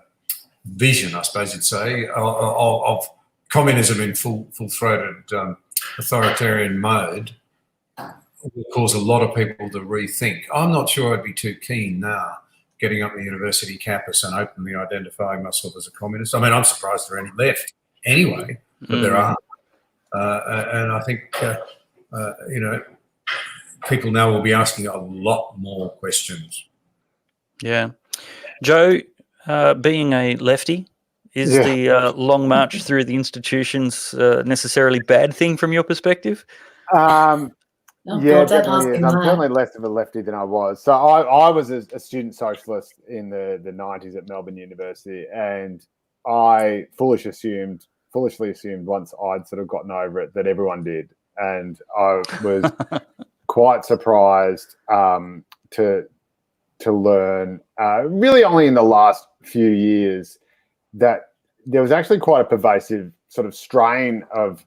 vision, I suppose you'd say, of communism in full-throated authoritarian mode will cause a lot of people to rethink. I'm not sure I'd be too keen now getting up the university campus and openly identifying myself as a communist. I mean, I'm surprised there are any left anyway, but there are. And I think, you know, people now will be asking a lot more questions. Yeah. Joe, being a lefty, is the long march through the institutions necessarily bad thing from your perspective? Oh, Yeah, God, don't ask definitely is. him I'm that. certainly less of a lefty than I was. So I was a student socialist in the 90s at Melbourne University, and I foolishly assumed once I'd sort of gotten over it that everyone did. And I was quite surprised to learn really only in the last few years that there was actually quite a pervasive sort of strain of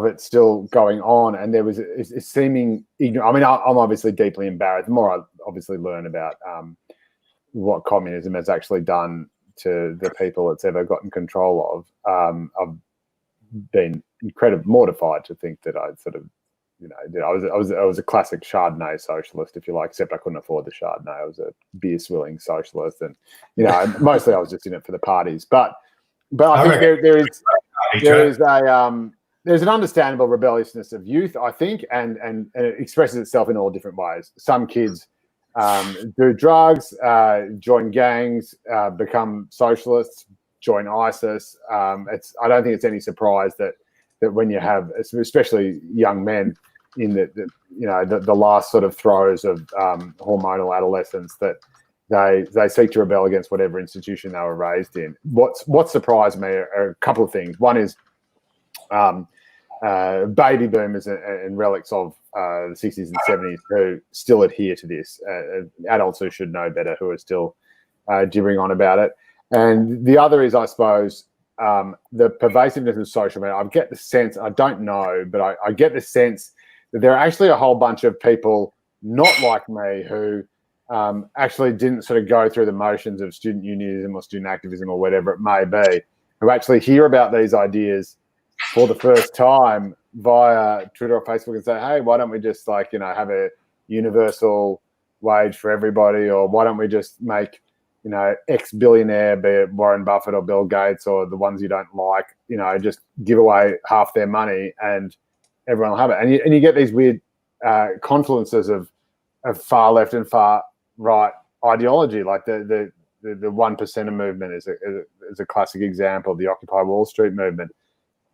it still going on, and there was a seeming ignorance. I mean, I'm obviously deeply embarrassed. The more I obviously learn about what communism has actually done to the people it's ever gotten control of, I've been incredibly mortified to think that I'd sort of, you know, I was a classic Chardonnay socialist, if you like, except I couldn't afford the Chardonnay. I was a beer swilling socialist, and you know, mostly I was just in it for the parties. But I think there's an understandable rebelliousness of youth, I think, and it expresses itself in all different ways. Some kids do drugs, join gangs, become socialists, join ISIS. I don't think it's any surprise that when you have, especially young men in the last sort of throes of hormonal adolescence, that they seek to rebel against whatever institution they were raised in. What surprised me are a couple of things. One is baby boomers and relics of the 60s and 70s who still adhere to this, adults who should know better, who are still gibbering on about it. And the other is, I suppose, the pervasiveness of social media. I get the sense, I don't know, but I get the sense that there are actually a whole bunch of people not like me who actually didn't sort of go through the motions of student unionism or student activism or whatever it may be, who actually hear about these ideas for the first time via Twitter or Facebook and say, hey, why don't we just have a universal wage for everybody, or why don't we just make ex-billionaire, be it Warren Buffett or Bill Gates or the ones you don't like, just give away half their money and everyone will have it. And you get these weird confluences of far left and far right ideology, like the 1%er movement is a classic example. The Occupy Wall Street movement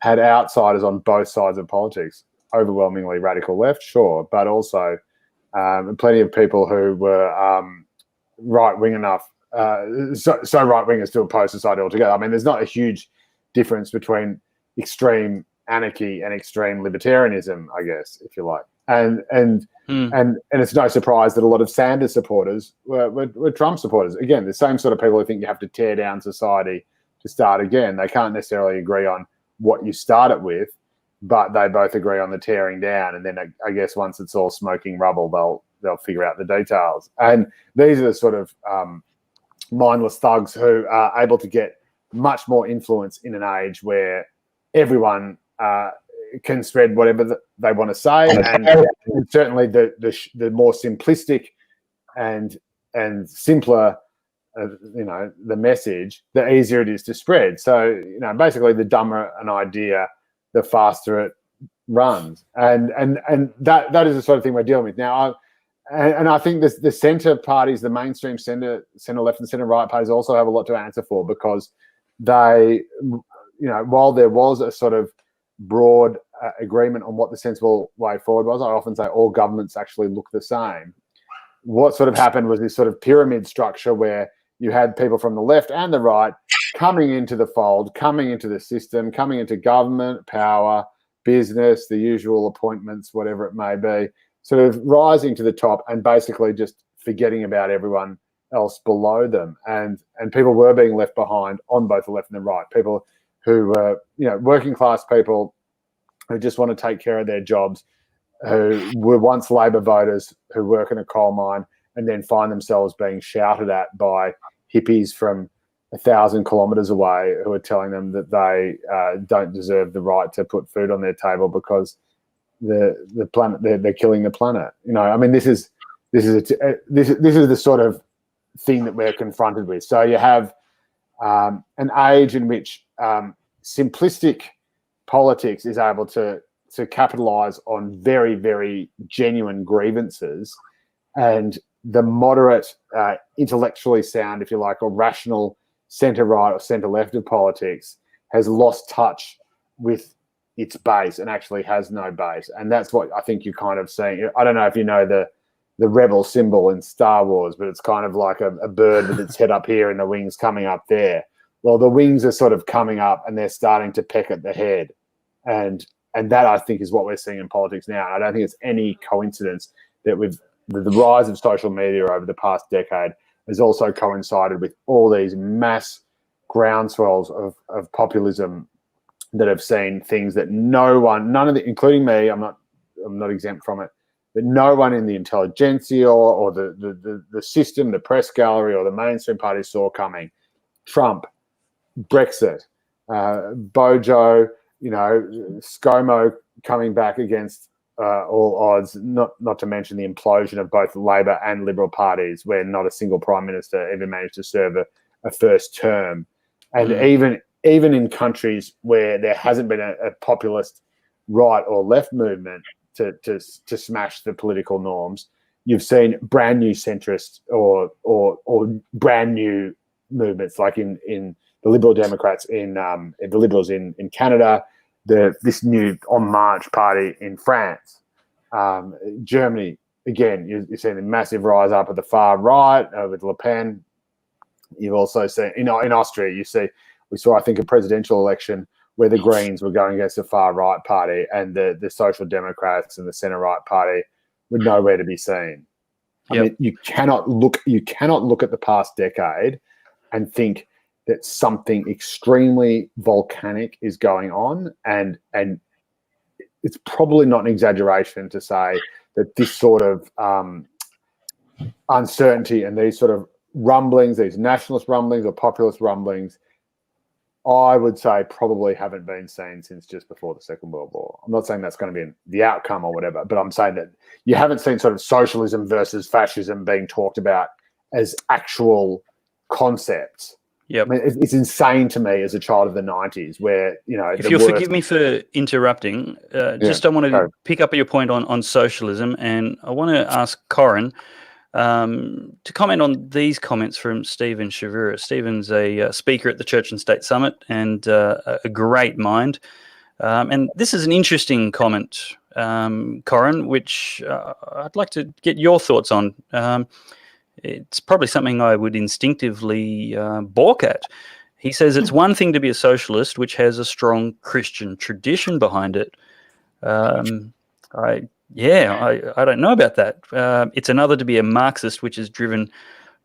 had outsiders on both sides of politics, overwhelmingly radical left, sure, but also plenty of people who were right-wing enough, so right-wing as to oppose society altogether. I mean, there's not a huge difference between extreme anarchy and extreme libertarianism, I guess, if you like. And it's no surprise that a lot of Sanders supporters were Trump supporters. Again, the same sort of people who think you have to tear down society to start again. They can't necessarily agree on what you start it with, but they both agree on the tearing down. And then I guess once it's all smoking rubble, they'll figure out the details. And these are the sort of mindless thugs who are able to get much more influence in an age where everyone can spread whatever they want to say, and certainly the more simplistic and simpler, the message, the easier it is to spread. So basically, the dumber an idea, the faster it runs, and that is the sort of thing we're dealing with now. And I think the centre parties, the mainstream centre left and centre right parties, also have a lot to answer for, because they, while there was a sort of broad agreement on what the sensible way forward was, I often say all governments actually look the same. What sort of happened was this sort of pyramid structure where you had people from the left and the right coming into the fold, coming into the system, coming into government, power, business, the usual appointments, whatever it may be, sort of rising to the top and basically just forgetting about everyone else below them. And people were being left behind on both the left and the right. People who were, working class people who just want to take care of their jobs, who were once Labor voters who work in a coal mine and then find themselves being shouted at by hippies from 1,000 kilometres away who are telling them that they don't deserve the right to put food on their table because the planet, they're killing the planet. This is the sort of thing that we're confronted with. So you have an age in which simplistic politics is able to capitalise on very, very genuine grievances, and the moderate, intellectually sound, if you like, or rational centre-right or centre-left of politics has lost touch with its base and actually has no base. And that's what I think you're kind of seeing. I don't know if you know the rebel symbol in Star Wars, but it's kind of like a bird with its head up here and the wings coming up there. Well, the wings are sort of coming up and they're starting to peck at the head. And that, I think, is what we're seeing in politics now. And I don't think it's any coincidence that with the rise of social media over the past decade has also coincided with all these mass groundswells of populism that have seen things that none of the, including me, I'm not exempt from it, but no one in the intelligentsia or the system, the press gallery or the mainstream party saw coming. Trump, Brexit, Bojo, ScoMo coming back against all odds, not to mention the implosion of both Labor and Liberal parties, where not a single Prime Minister ever managed to serve a first term. And even in countries where there hasn't been a populist right or left movement to smash the political norms, you've seen brand new centrist or brand new movements, like in the Liberal Democrats in the Liberals in Canada, this new En Marche party in France, Germany. Again, you're seeing a massive rise up at the far right with Le Pen. You've also seen in Austria, we saw I think a presidential election where the Greens were going against the far right party, and the Social Democrats and the centre right party were nowhere to be seen. I mean, you cannot look at the past decade and think that something extremely volcanic is going on, and it's probably not an exaggeration to say that this sort of uncertainty and these sort of rumblings, these nationalist rumblings or populist rumblings, I would say probably haven't been seen since just before the Second World War. I'm not saying that's going to be the outcome or whatever, but I'm saying that you haven't seen sort of socialism versus fascism being talked about as actual concepts. Yeah, I mean, it's insane to me as a child of the 90s, where if you'll forgive me for interrupting, just I want to pick up your point on socialism, and I want to ask Corrine to comment on these comments from Stephen Shavura. Stephen's a speaker at the Church and State Summit and a great mind. And this is an interesting comment, Corrine, which I'd like to get your thoughts on. It's probably something I would instinctively balk at. He says it's one thing to be a socialist, which has a strong Christian tradition behind it. I don't know about that. It's another to be a Marxist, which is driven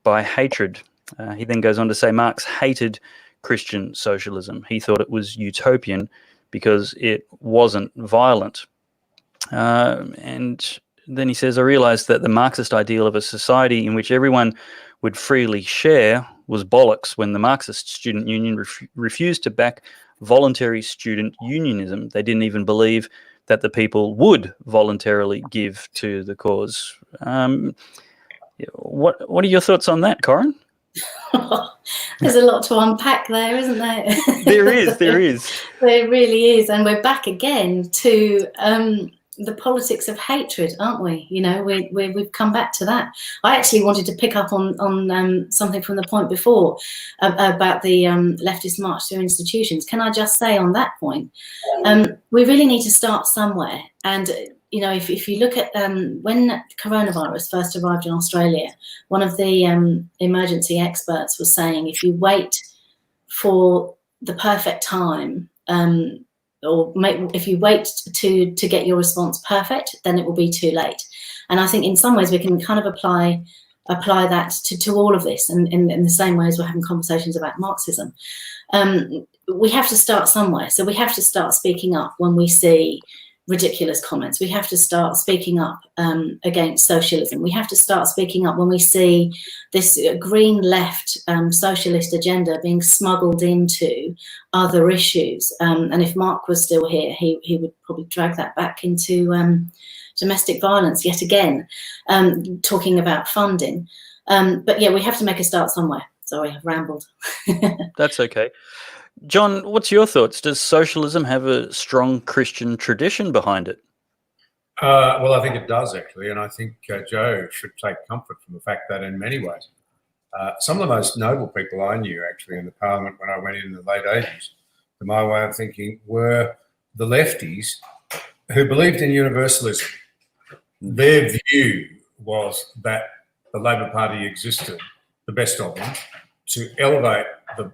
by hatred. He then goes on to say Marx hated Christian socialism. He thought it was utopian because it wasn't violent. And then he says, I realized that the Marxist ideal of a society in which everyone would freely share was bollocks when the Marxist Student Union refused to back voluntary student unionism. They didn't even believe that the people would voluntarily give to the cause. What are your thoughts on that, Corrine? There's a lot to unpack there, isn't there? There is. There really is. And we're back again to the politics of hatred, aren't we? You know, we've come back to that. I actually wanted to pick up on something from the point before about the leftist march through institutions. Can I just say on that point, we really need to start somewhere. And you know, if you look at when coronavirus first arrived in Australia, one of the emergency experts was saying, if you wait for the perfect time, if you wait to get your response perfect, then it will be too late. And I think in some ways we can kind of apply that to all of this, and in the same way as we're having conversations about Marxism. We have to start somewhere. So we have to start speaking up when we see ridiculous comments. We have to start speaking up against socialism. We have to start speaking up when we see this green left socialist agenda being smuggled into other issues. And if Mark was still here, he would probably drag that back into domestic violence yet again, talking about funding. But yeah, we have to make a start somewhere. Sorry, I've rambled. That's okay. John, what's your thoughts? Does socialism have a strong Christian tradition behind it? Well, I think it does, actually. And I think Joe should take comfort from the fact that in many ways, some of the most noble people I knew, actually, in the parliament when I went in the late 80s, to my way of thinking, were the lefties who believed in universalism. Their view was that the Labor Party existed, the best of them, to elevate the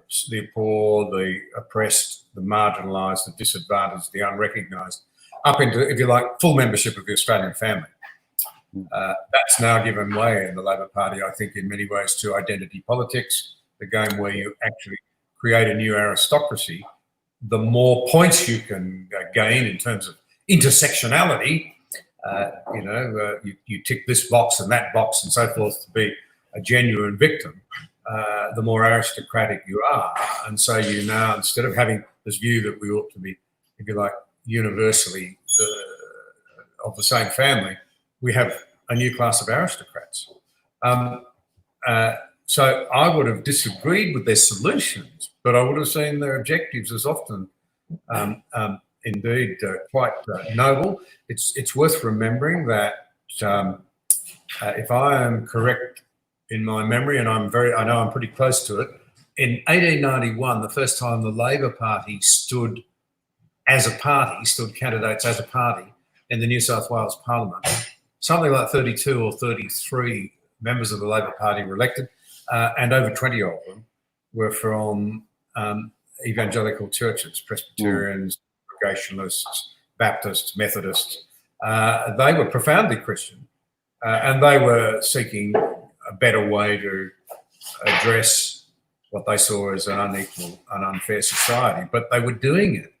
poor, the oppressed, the marginalised, the disadvantaged, the unrecognised, up into, if you like, full membership of the Australian family. That's now given way in the Labor Party, I think, in many ways to identity politics, the game where you actually create a new aristocracy. The more points you can gain in terms of intersectionality, you tick this box and that box and so forth to be a genuine victim, the more aristocratic you are. And so you now, instead of having this view that we ought to be, if you like, universally of the same family, we have a new class of aristocrats. So I would have disagreed with their solutions, but I would have seen their objectives as often indeed quite noble. It's worth remembering that if I am correct in my memory, and I know I'm pretty close to it, in 1891, the first time the Labor Party stood candidates as a party in the New South Wales Parliament, something like 32 or 33 members of the Labor Party were elected, and over 20 of them were from evangelical churches, Presbyterians, Congregationalists, Baptists, Methodists. They were profoundly Christian, and they were seeking a better way to address what they saw as an unequal and unfair society. But they were doing it.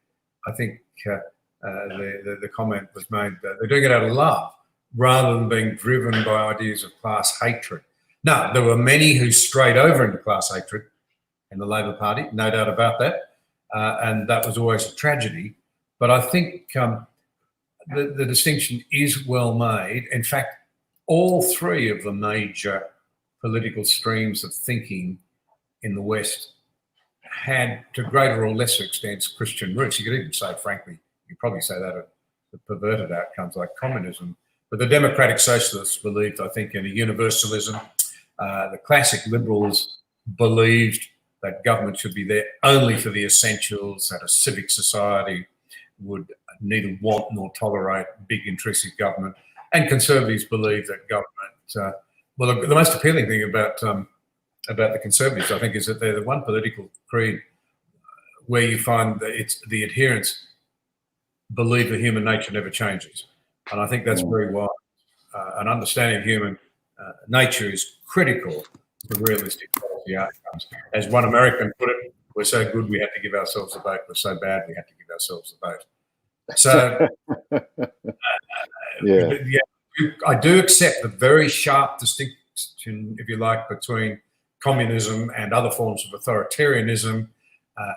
I think the comment was made that they're doing it out of love rather than being driven by ideas of class hatred. Now, there were many who strayed over into class hatred in the Labor Party, no doubt about that, and that was always a tragedy. But I think the distinction is well made. In fact, all three of the major political streams of thinking in the West had, to greater or lesser extent, Christian roots. You could even say, frankly, you probably say that of the perverted outcomes like communism. But the democratic socialists believed, I think, in a universalism. The classic liberals believed that government should be there only for the essentials, that a civic society would neither want nor tolerate big intrusive government. And conservatives believe that government, the most appealing thing about the conservatives, I think, is that they're the one political creed where you find that it's the adherents believe that human nature never changes. And I think that's very wise. An understanding of human nature is critical to realistic policy outcomes. As one American put it, we're so good we had to give ourselves the vote. We're so bad we had to give ourselves the vote. So, I do accept the very sharp distinction, if you like, between communism and other forms of authoritarianism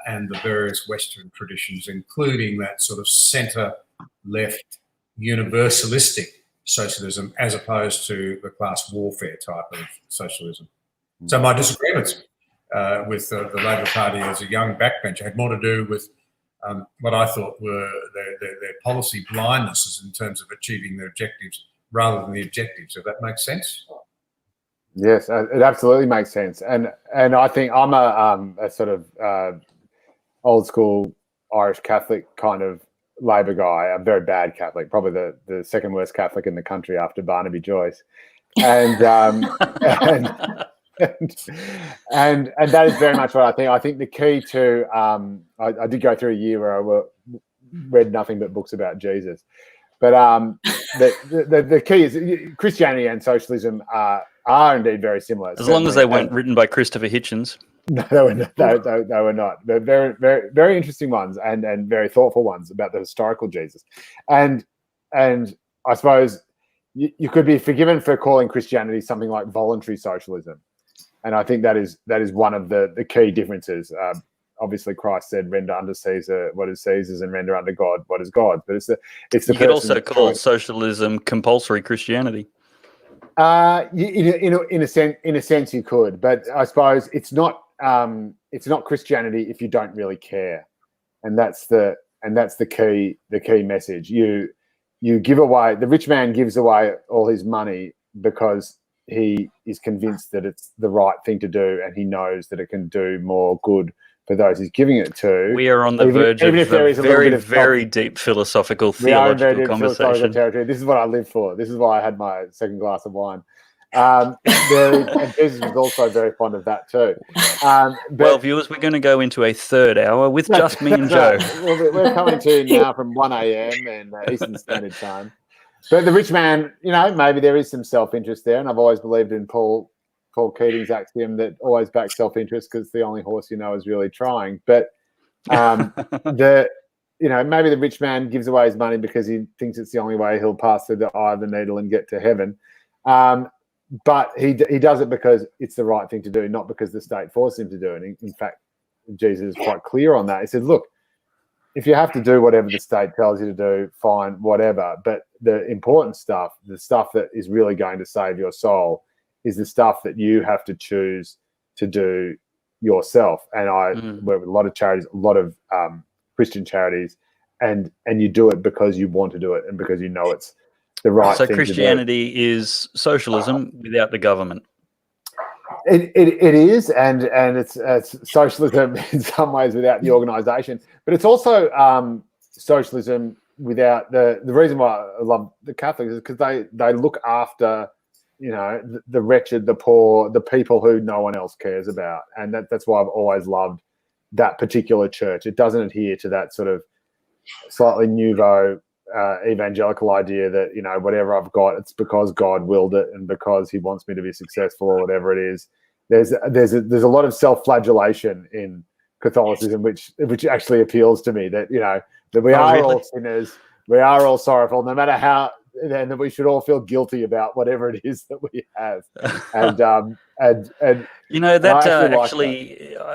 and the various Western traditions, including that sort of centre-left universalistic socialism as opposed to the class warfare type of socialism. So my disagreements with the Labor Party as a young backbencher had more to do with what I thought were their policy blindnesses in terms of achieving their objectives rather than the objectives, if that makes sense. Yes, it absolutely makes sense. And I think I'm a sort of old school Irish Catholic kind of Labor guy, a very bad Catholic, probably the second worst Catholic in the country after Barnaby Joyce. And and that is very much what I think. I think the key to I did go through a year where I read nothing but books about Jesus, but the key is Christianity and socialism are indeed very similar. As long as they weren't written by Christopher Hitchens. No, they were not. They're very, very, very interesting ones and very thoughtful ones about the historical Jesus. And I suppose you could be forgiven for calling Christianity something like voluntary socialism. And I think that is one of the key differences. Obviously, Christ said, "Render unto Caesar what is Caesar's, and render unto God what is God's." But it's the you could also call socialism compulsory Christianity. In a sense, you could, but I suppose it's not Christianity if you don't really care, and that's the key message. You give away, the rich man gives away all his money because he is convinced that it's the right thing to do, and he knows that it can do more good for those he's giving it to. We are on the verge of a very deep philosophical, theological conversation. Territory. This is what I live for. This is why I had my second glass of wine. And Jesus was also very fond of that too. Well, viewers, we're going to go into a third hour with just me and Joe. We're coming to you now from 1 a.m. and Eastern Standard Time. But the rich man, maybe there is some self-interest there, and I've always believed in Paul Keating's axiom that always back self-interest because the only horse you know is really trying. But maybe the rich man gives away his money because he thinks it's the only way he'll pass through the eye of the needle and get to heaven. But he does it because it's the right thing to do, not because the state forced him to do it. In fact, Jesus is quite clear on that. He said, look, if you have to do whatever the state tells you to do, fine, whatever. But the important stuff, the stuff that is really going to save your soul, is the stuff that you have to choose to do yourself. And I work with a lot of charities, a lot of Christian charities, and you do it because you want to do it and because you know it's the right thing to do. So Christianity is socialism without the government. It is, and it's socialism in some ways without the organisation, but it's also socialism without the reason why I love the Catholics is because they look after the wretched, the poor, the people who no one else cares about, and that's why I've always loved that particular church. It doesn't adhere to that sort of slightly nouveau evangelical idea that whatever I've got, it's because God willed it and because He wants me to be successful or whatever it is. There's a lot of self-flagellation in Catholicism, which actually appeals to me. That that we are all sinners, we are all sorrowful, no matter how, and that we should all feel guilty about whatever it is that we have.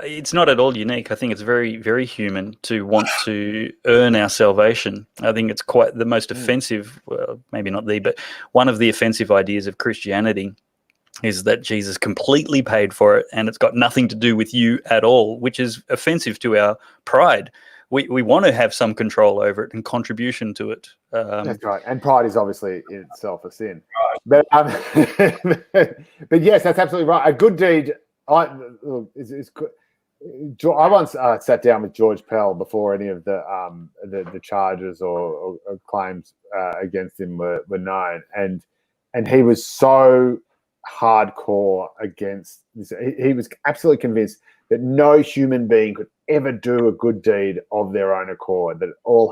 It's not at all unique. I think it's very, very human to want to earn our salvation. I think it's quite the most offensive, well, maybe not but one of the offensive ideas of Christianity is that Jesus completely paid for it and it's got nothing to do with you at all, which is offensive to our pride. We want to have some control over it and contribution to it. That's right. And pride is obviously in itself a sin. But but yes, that's absolutely right. A good deed is good. I once sat down with George Pell before any of the charges or claims against him were known, and he was so hardcore against this. He was absolutely convinced that no human being could ever do a good deed of their own accord. That it all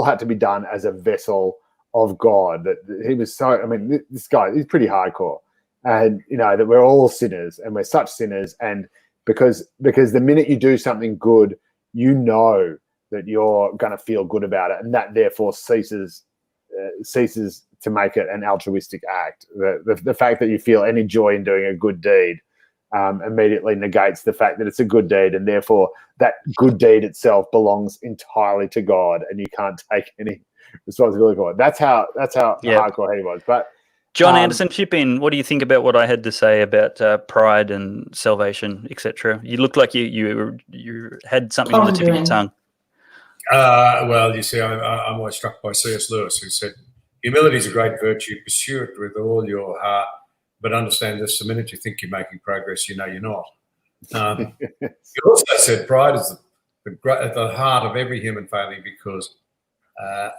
had to be done as a vessel of God. That he was so. I mean, this guy, he's pretty hardcore, and that we're all sinners, and we're such sinners, and because the minute you do something good, that you're going to feel good about it, and that therefore ceases to make it an altruistic act. The fact that you feel any joy in doing a good deed immediately negates the fact that it's a good deed, and therefore that good deed itself belongs entirely to God, and you can't take any responsibility for it. That's how hardcore he was. But John Anderson, chip in. What do you think about what I had to say about pride and salvation, etc.? You looked like you had something on the tip of your tongue. Well, you see, I'm always struck by C.S. Lewis, who said, "Humility is a great virtue. Pursue it with all your heart, but understand this: the minute you think you're making progress, you're not." He also said, "Pride is at the heart of every human failing because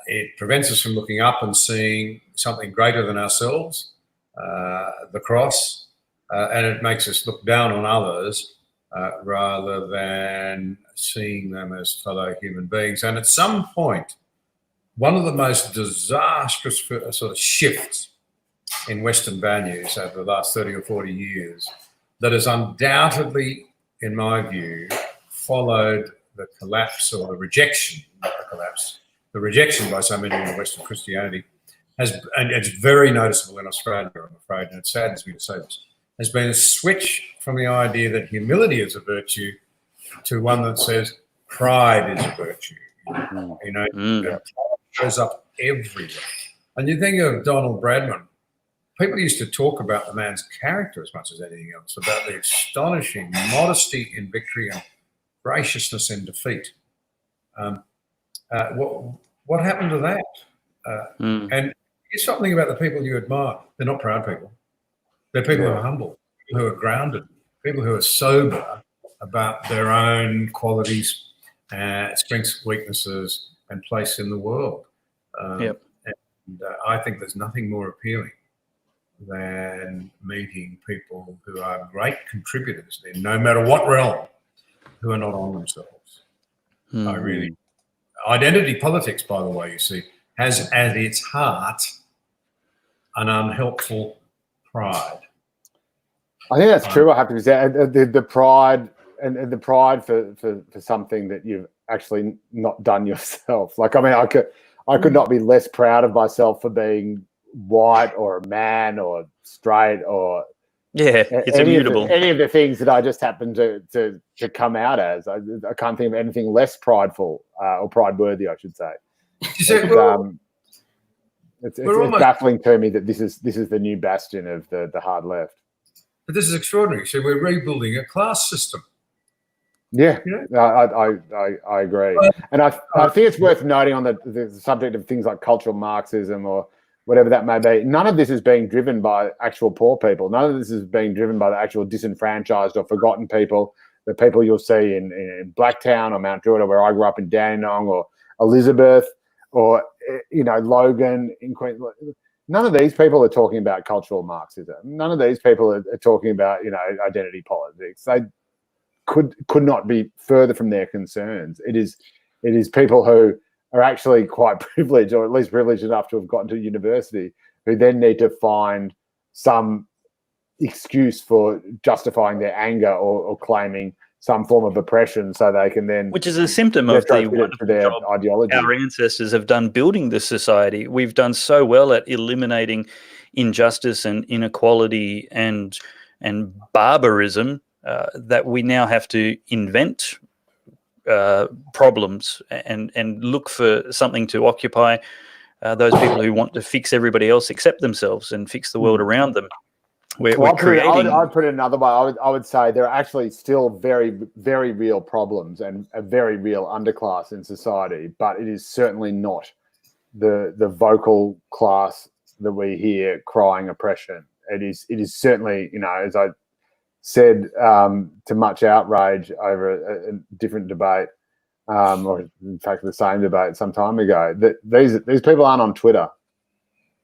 it prevents us from looking up and seeing something greater than ourselves, the cross, and it makes us look down on others rather than seeing them as fellow human beings." And at some point, one of the most disastrous sort of shifts in Western values over the last 30 or 40 years that has undoubtedly, in my view, followed the collapse or the rejection, not the collapse, the rejection by so many in Western Christianity, and it's very noticeable in Australia, I'm afraid, and it saddens me to say this, has been a switch from the idea that humility is a virtue to one that says pride is a virtue. Pride shows up everywhere. And you think of Donald Bradman, people used to talk about the man's character as much as anything else, about the astonishing modesty in victory and graciousness in defeat. What happened to that? And here's something about the people you admire. They're not proud people. They're people who are humble, people who are grounded, people who are sober about their own qualities, strengths, weaknesses, and place in the world. And I think there's nothing more appealing than meeting people who are great contributors in no matter what realm, who are not on themselves. Identity politics, by the way, you see, has at its heart an unhelpful pride. I think that's true. I have to say the pride and the pride for something that you've actually not done yourself. Like, I mean, I could not be less proud of myself for being white or a man or straight or it's immutable. Any of the things that I just happen to come out as. I can't think of anything less prideful or pride-worthy, I should say. It's baffling to me that this is the new bastion of the hard left. But this is extraordinary. So we're rebuilding a class system. Yeah, I agree. And I think it's worth noting on the subject of things like cultural Marxism or whatever that may be, none of this is being driven by actual poor people. None of this is being driven by the actual disenfranchised or forgotten people, the people you'll see in Blacktown or Mount Druitt, where I grew up in Dandenong, or Elizabeth, or Logan in Queensland. None of these people are talking about cultural Marxism. None of these people are talking about identity politics. They could not be further from their concerns. It is people who are actually quite privileged, or at least privileged enough to have gotten to university, who then need to find some excuse for justifying their anger or claiming some form of oppression, so they can then, which is a symptom of the wonderful their job ideology our ancestors have done building this society. We've done so well at eliminating injustice and inequality and barbarism that we now have to invent problems and look for something to occupy those people who want to fix everybody else except themselves and fix the world around them. We're creating. I'd put it another way. I would say there are actually still very, very real problems and a very real underclass in society, but it is certainly not the vocal class that we hear crying oppression. It is certainly, as I said, to much outrage over a different debate, or in fact the same debate some time ago, that these people aren't on Twitter.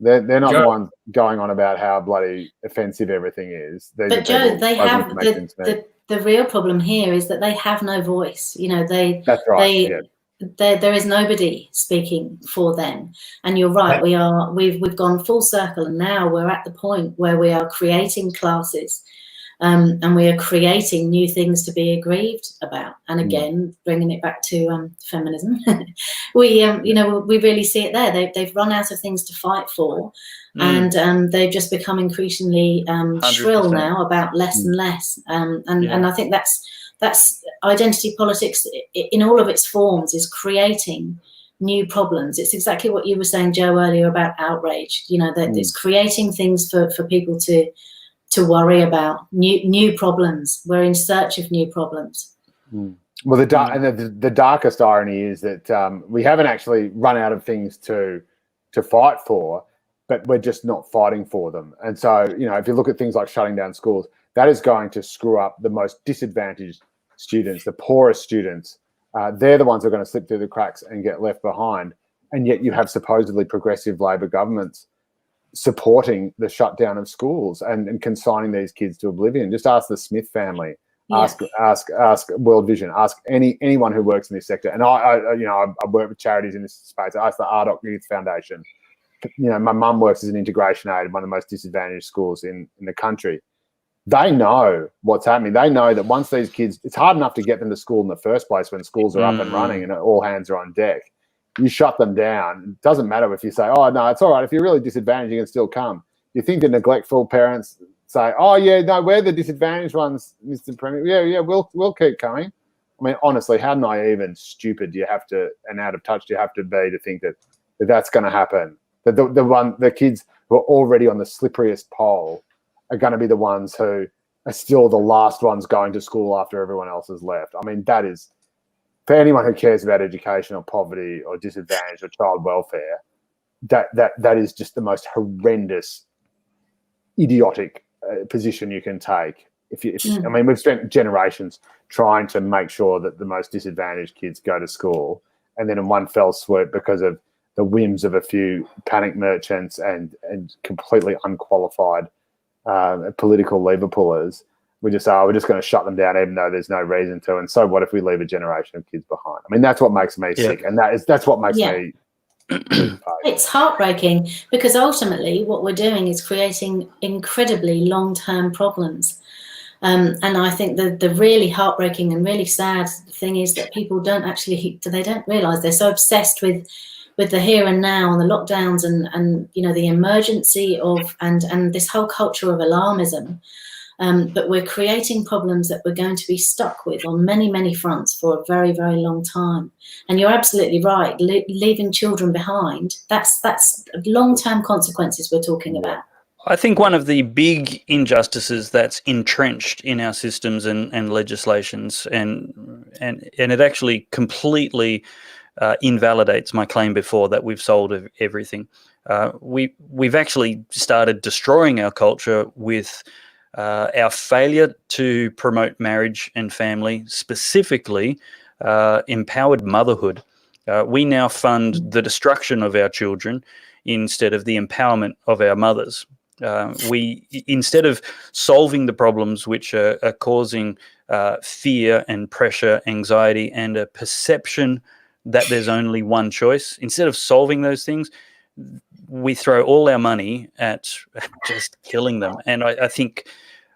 They're not the ones going on about how bloody offensive everything is. But Joe, they have the the real problem here is that they have no voice. You know, That's right. there is nobody speaking for them. And you're right, we've gone full circle, and now we're at the point where we are creating classes, and we are creating new things to be aggrieved about. And again, bringing it back to feminism, we really see it there. They've run out of things to fight for, and they've just become increasingly shrill now about less and less. And I think that's identity politics in all of its forms, is creating new problems. It's exactly what you were saying, Joe, earlier about outrage. You know, that it's creating things for people to worry about, new problems. We're in search of new problems. Well, the darkest irony is that we haven't actually run out of things to fight for, but we're just not fighting for them. And so, you know, if you look at things like shutting down schools, that is going to screw up the most disadvantaged students, the poorest students. They're the ones who are going to slip through the cracks and get left behind. And yet you have supposedly progressive Labor governments supporting the shutdown of schools and consigning these kids to oblivion. Just ask the Smith family, ask World Vision, ask anyone who works in this sector. And I work with charities in this space. I ask the Ardoc Youth Foundation. You know, my mum works as an integration aide in one of the most disadvantaged schools in the country. They know what's happening. They know that once these kids, it's hard enough to get them to school in the first place when schools are up and running and all hands are on deck. You shut them down. It doesn't matter if you say, oh, no, it's all right. If you're really disadvantaged, you can still come. You think the neglectful parents say, oh, yeah, no, we're the disadvantaged ones, Mr. Premier. Yeah, we'll keep coming. I mean, honestly, how naive and stupid do you have to, and out of touch do you have to be to think that that's going to happen? That the kids who are already on the slipperiest pole are going to be the ones who are still the last ones going to school after everyone else has left. I mean, that is, for anyone who cares about education or poverty or disadvantage or child welfare, that is just the most horrendous, idiotic position you can take. I mean, we've spent generations trying to make sure that the most disadvantaged kids go to school, and then in one fell swoop, because of the whims of a few panic merchants and completely unqualified political lever pullers, we just we're just going to shut them down even though there's no reason to. And so what if we leave a generation of kids behind? I mean, that's what makes me sick, and that's what makes me it's heartbreaking, because ultimately what we're doing is creating incredibly long-term problems. And I think the really heartbreaking and really sad thing is that people don't realise they're so obsessed with the here and now and the lockdowns and you know, the emergency of and this whole culture of alarmism. But we're creating problems that we're going to be stuck with on many, many fronts for a very, very long time. And you're absolutely right. Leaving children behind, that's long-term consequences we're talking about. I think one of the big injustices that's entrenched in our systems and legislations, and it actually completely invalidates my claim before that we've solved everything. We've actually started destroying our culture with our failure to promote marriage and family, specifically empowered motherhood. We now fund the destruction of our children instead of the empowerment of our mothers. Instead of solving the problems which are causing fear and pressure, anxiety, and a perception that there's only one choice, instead of solving those things, we throw all our money at just killing them. And I think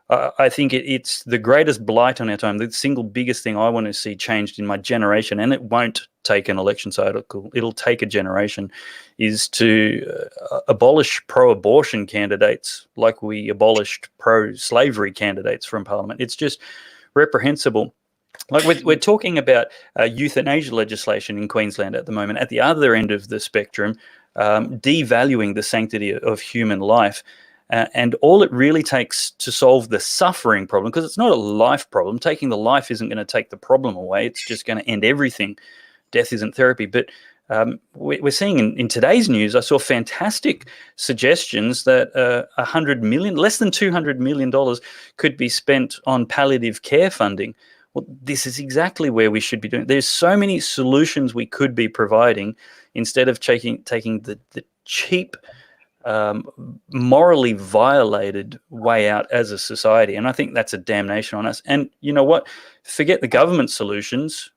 it's the greatest blight on our time. The single biggest thing I want to see changed in my generation, and it won't take an election cycle, it'll take a generation, is to abolish pro-abortion candidates like we abolished pro-slavery candidates from Parliament. It's just reprehensible. Like we're talking about euthanasia legislation in Queensland at the moment. At the other end of the spectrum, devaluing the sanctity of human life. And all it really takes to solve the suffering problem, because it's not a life problem. Taking the life isn't going to take the problem away. It's just going to end everything. Death isn't therapy. But we're seeing in today's news, I saw fantastic suggestions that $100 million, less than $200 million could be spent on palliative care funding. Well, this is exactly where we should be doing. There's so many solutions we could be providing instead of taking the cheap morally violated way out as a society. And I think that's a damnation on us. And you know what? Forget the government solutions.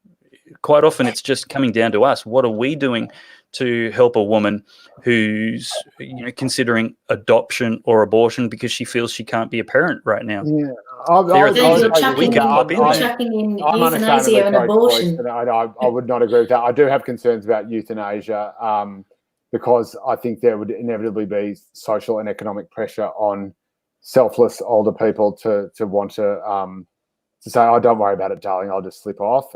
Quite often it's just coming down to us. What are we doing to help a woman who's considering adoption or abortion because she feels she can't be a parent right now? Yeah, You're chucking in euthanasia and abortion. And I would not agree with that. I do have concerns about euthanasia because I think there would inevitably be social and economic pressure on selfless older people to want to say, "Oh, don't worry about it, darling. I'll just slip off."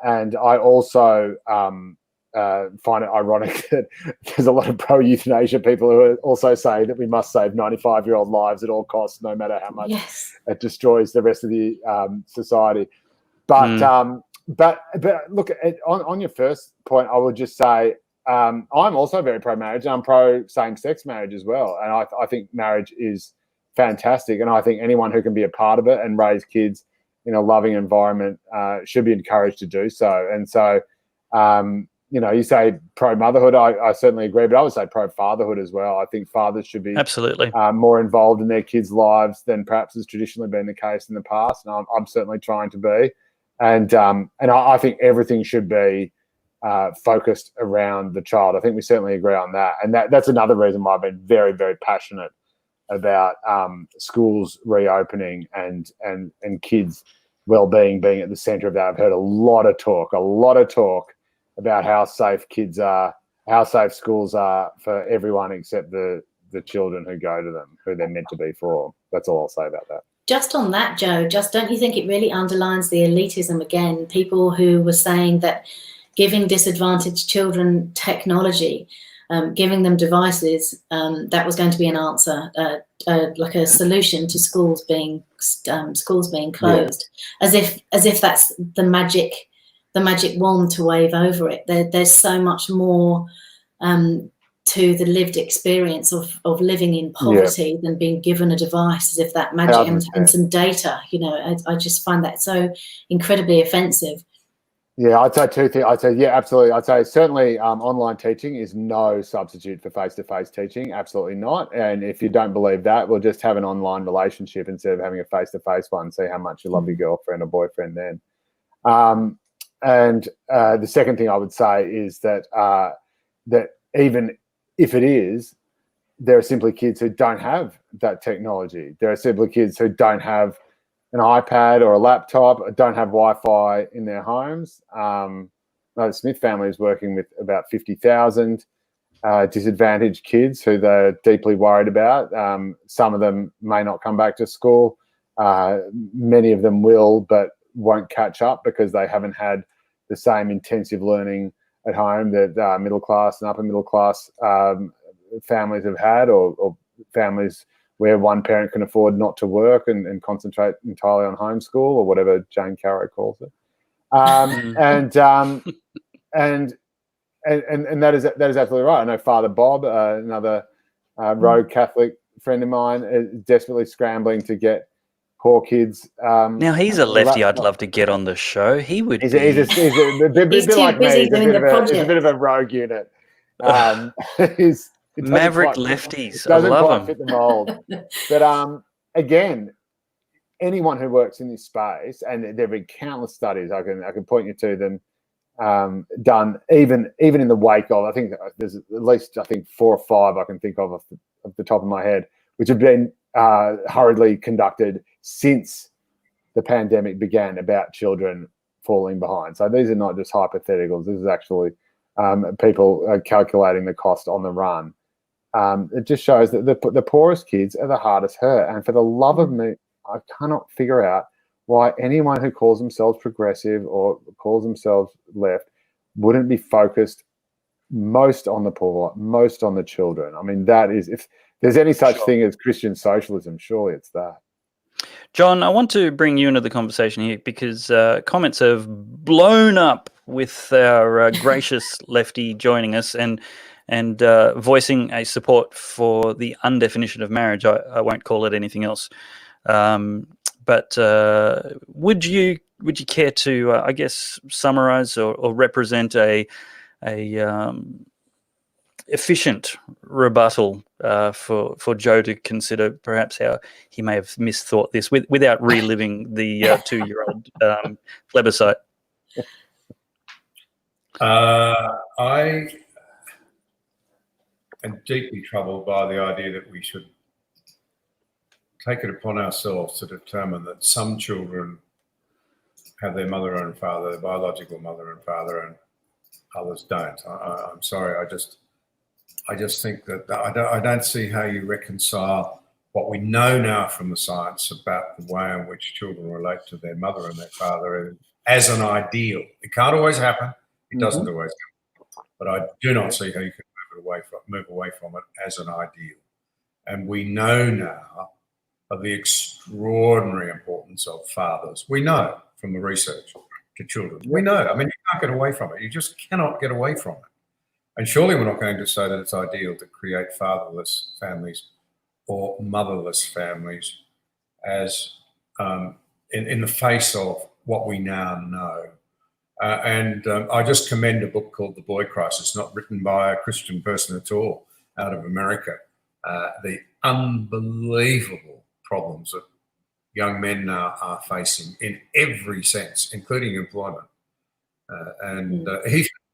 And I also find it ironic that there's a lot of pro-euthanasia people who also say that we must save 95-year-old lives at all costs, no matter how much it destroys the rest of the society. But look, on your first point, I would just say I'm also very pro-marriage. I'm pro same-sex marriage as well, and I think marriage is fantastic, and I think anyone who can be a part of it and raise kids in a loving environment should be encouraged to do so. And so, you say pro-motherhood, I certainly agree, but I would say pro-fatherhood as well. I think fathers should be absolutely more involved in their kids' lives than perhaps has traditionally been the case in the past, and I'm certainly trying to be. And I think everything should be focused around the child. I think we certainly agree on that. And that's another reason why I've been very, very passionate about schools reopening and kids' well-being being at the centre of that. I've heard a lot of talk about how safe kids are, how safe schools are for everyone except the children who go to them, who they're meant to be for. That's all I'll say about that. Just on that, Joe, don't you think it really underlines the elitism again? People who were saying that giving disadvantaged children technology, giving them devices, that was going to be an answer, like a solution to schools being closed, as if that's the magic wand to wave over it. There's so much more to the lived experience of living in poverty than being given a device, as if that magic and some data. I just find that so incredibly offensive. Yeah, I'd say two things. I'd say, yeah, absolutely. I'd say certainly online teaching is no substitute for face-to-face teaching. Absolutely not. And if you don't believe that, we'll just have an online relationship instead of having a face-to-face one. See how much you love your girlfriend or boyfriend then. And the second thing I would say is that that even if it is, there are simply kids who don't have that technology. There are simply kids who don't have an iPad or a laptop, don't have Wi-Fi in their homes. The Smith family is working with about 50,000 disadvantaged kids who they're deeply worried about. Some of them may not come back to school. Many of them will, but won't catch up because they haven't had the same intensive learning at home that middle class and upper middle class families have had, or families where one parent can afford not to work and concentrate entirely on homeschool, or whatever Jane Caro calls it. And that is absolutely right. I know Father Bob, another rogue Catholic friend of mine, is desperately scrambling to get poor kids. Now he's a lefty I'd love to get on the show. He would. He's a bit like me. He's a bit of a rogue unit. Maverick lefties. Doesn't I love quite them. fit the mold. But again, anyone who works in this space, and there have been countless studies I can point you to them done even in the wake of, I think there's at least 4 or 5 I can think of off the top of my head, which have been hurriedly conducted since the pandemic began about children falling behind. So these are not just hypotheticals. This is actually people calculating the cost on the run. It just shows that the poorest kids are the hardest hurt. And for the love of me, I cannot figure out why anyone who calls themselves progressive or calls themselves left wouldn't be focused most on the poor, most on the children. I mean, that is, if there's any such thing as Christian socialism, surely it's that. John, I want to bring you into the conversation here because comments have blown up with our gracious lefty joining us and voicing a support for the undefinition of marriage. I won't call it anything else. But would you care to, I guess, summarize or represent a efficient rebuttal for Joe to consider perhaps how he may have misthought this without reliving the 2-year-old plebiscite? I am deeply troubled by the idea that we should take it upon ourselves to determine that some children have their mother and father, their biological mother and father, and others don't. I'm sorry. I just think that I don't see how you reconcile what we know now from the science about the way in which children relate to their mother and their father as an ideal. It can't always happen. It doesn't always happen. But I do not see how you can move away from it as an ideal. And we know now of the extraordinary importance of fathers. We know from the research to children. We know. I mean, you can't get away from it. You just cannot get away from it. And surely we're not going to say that it's ideal to create fatherless families or motherless families as in the face of what we now know. I just commend a book called The Boy Crisis, not written by a Christian person at all, out of America. The unbelievable problems that young men now are facing in every sense, including employment.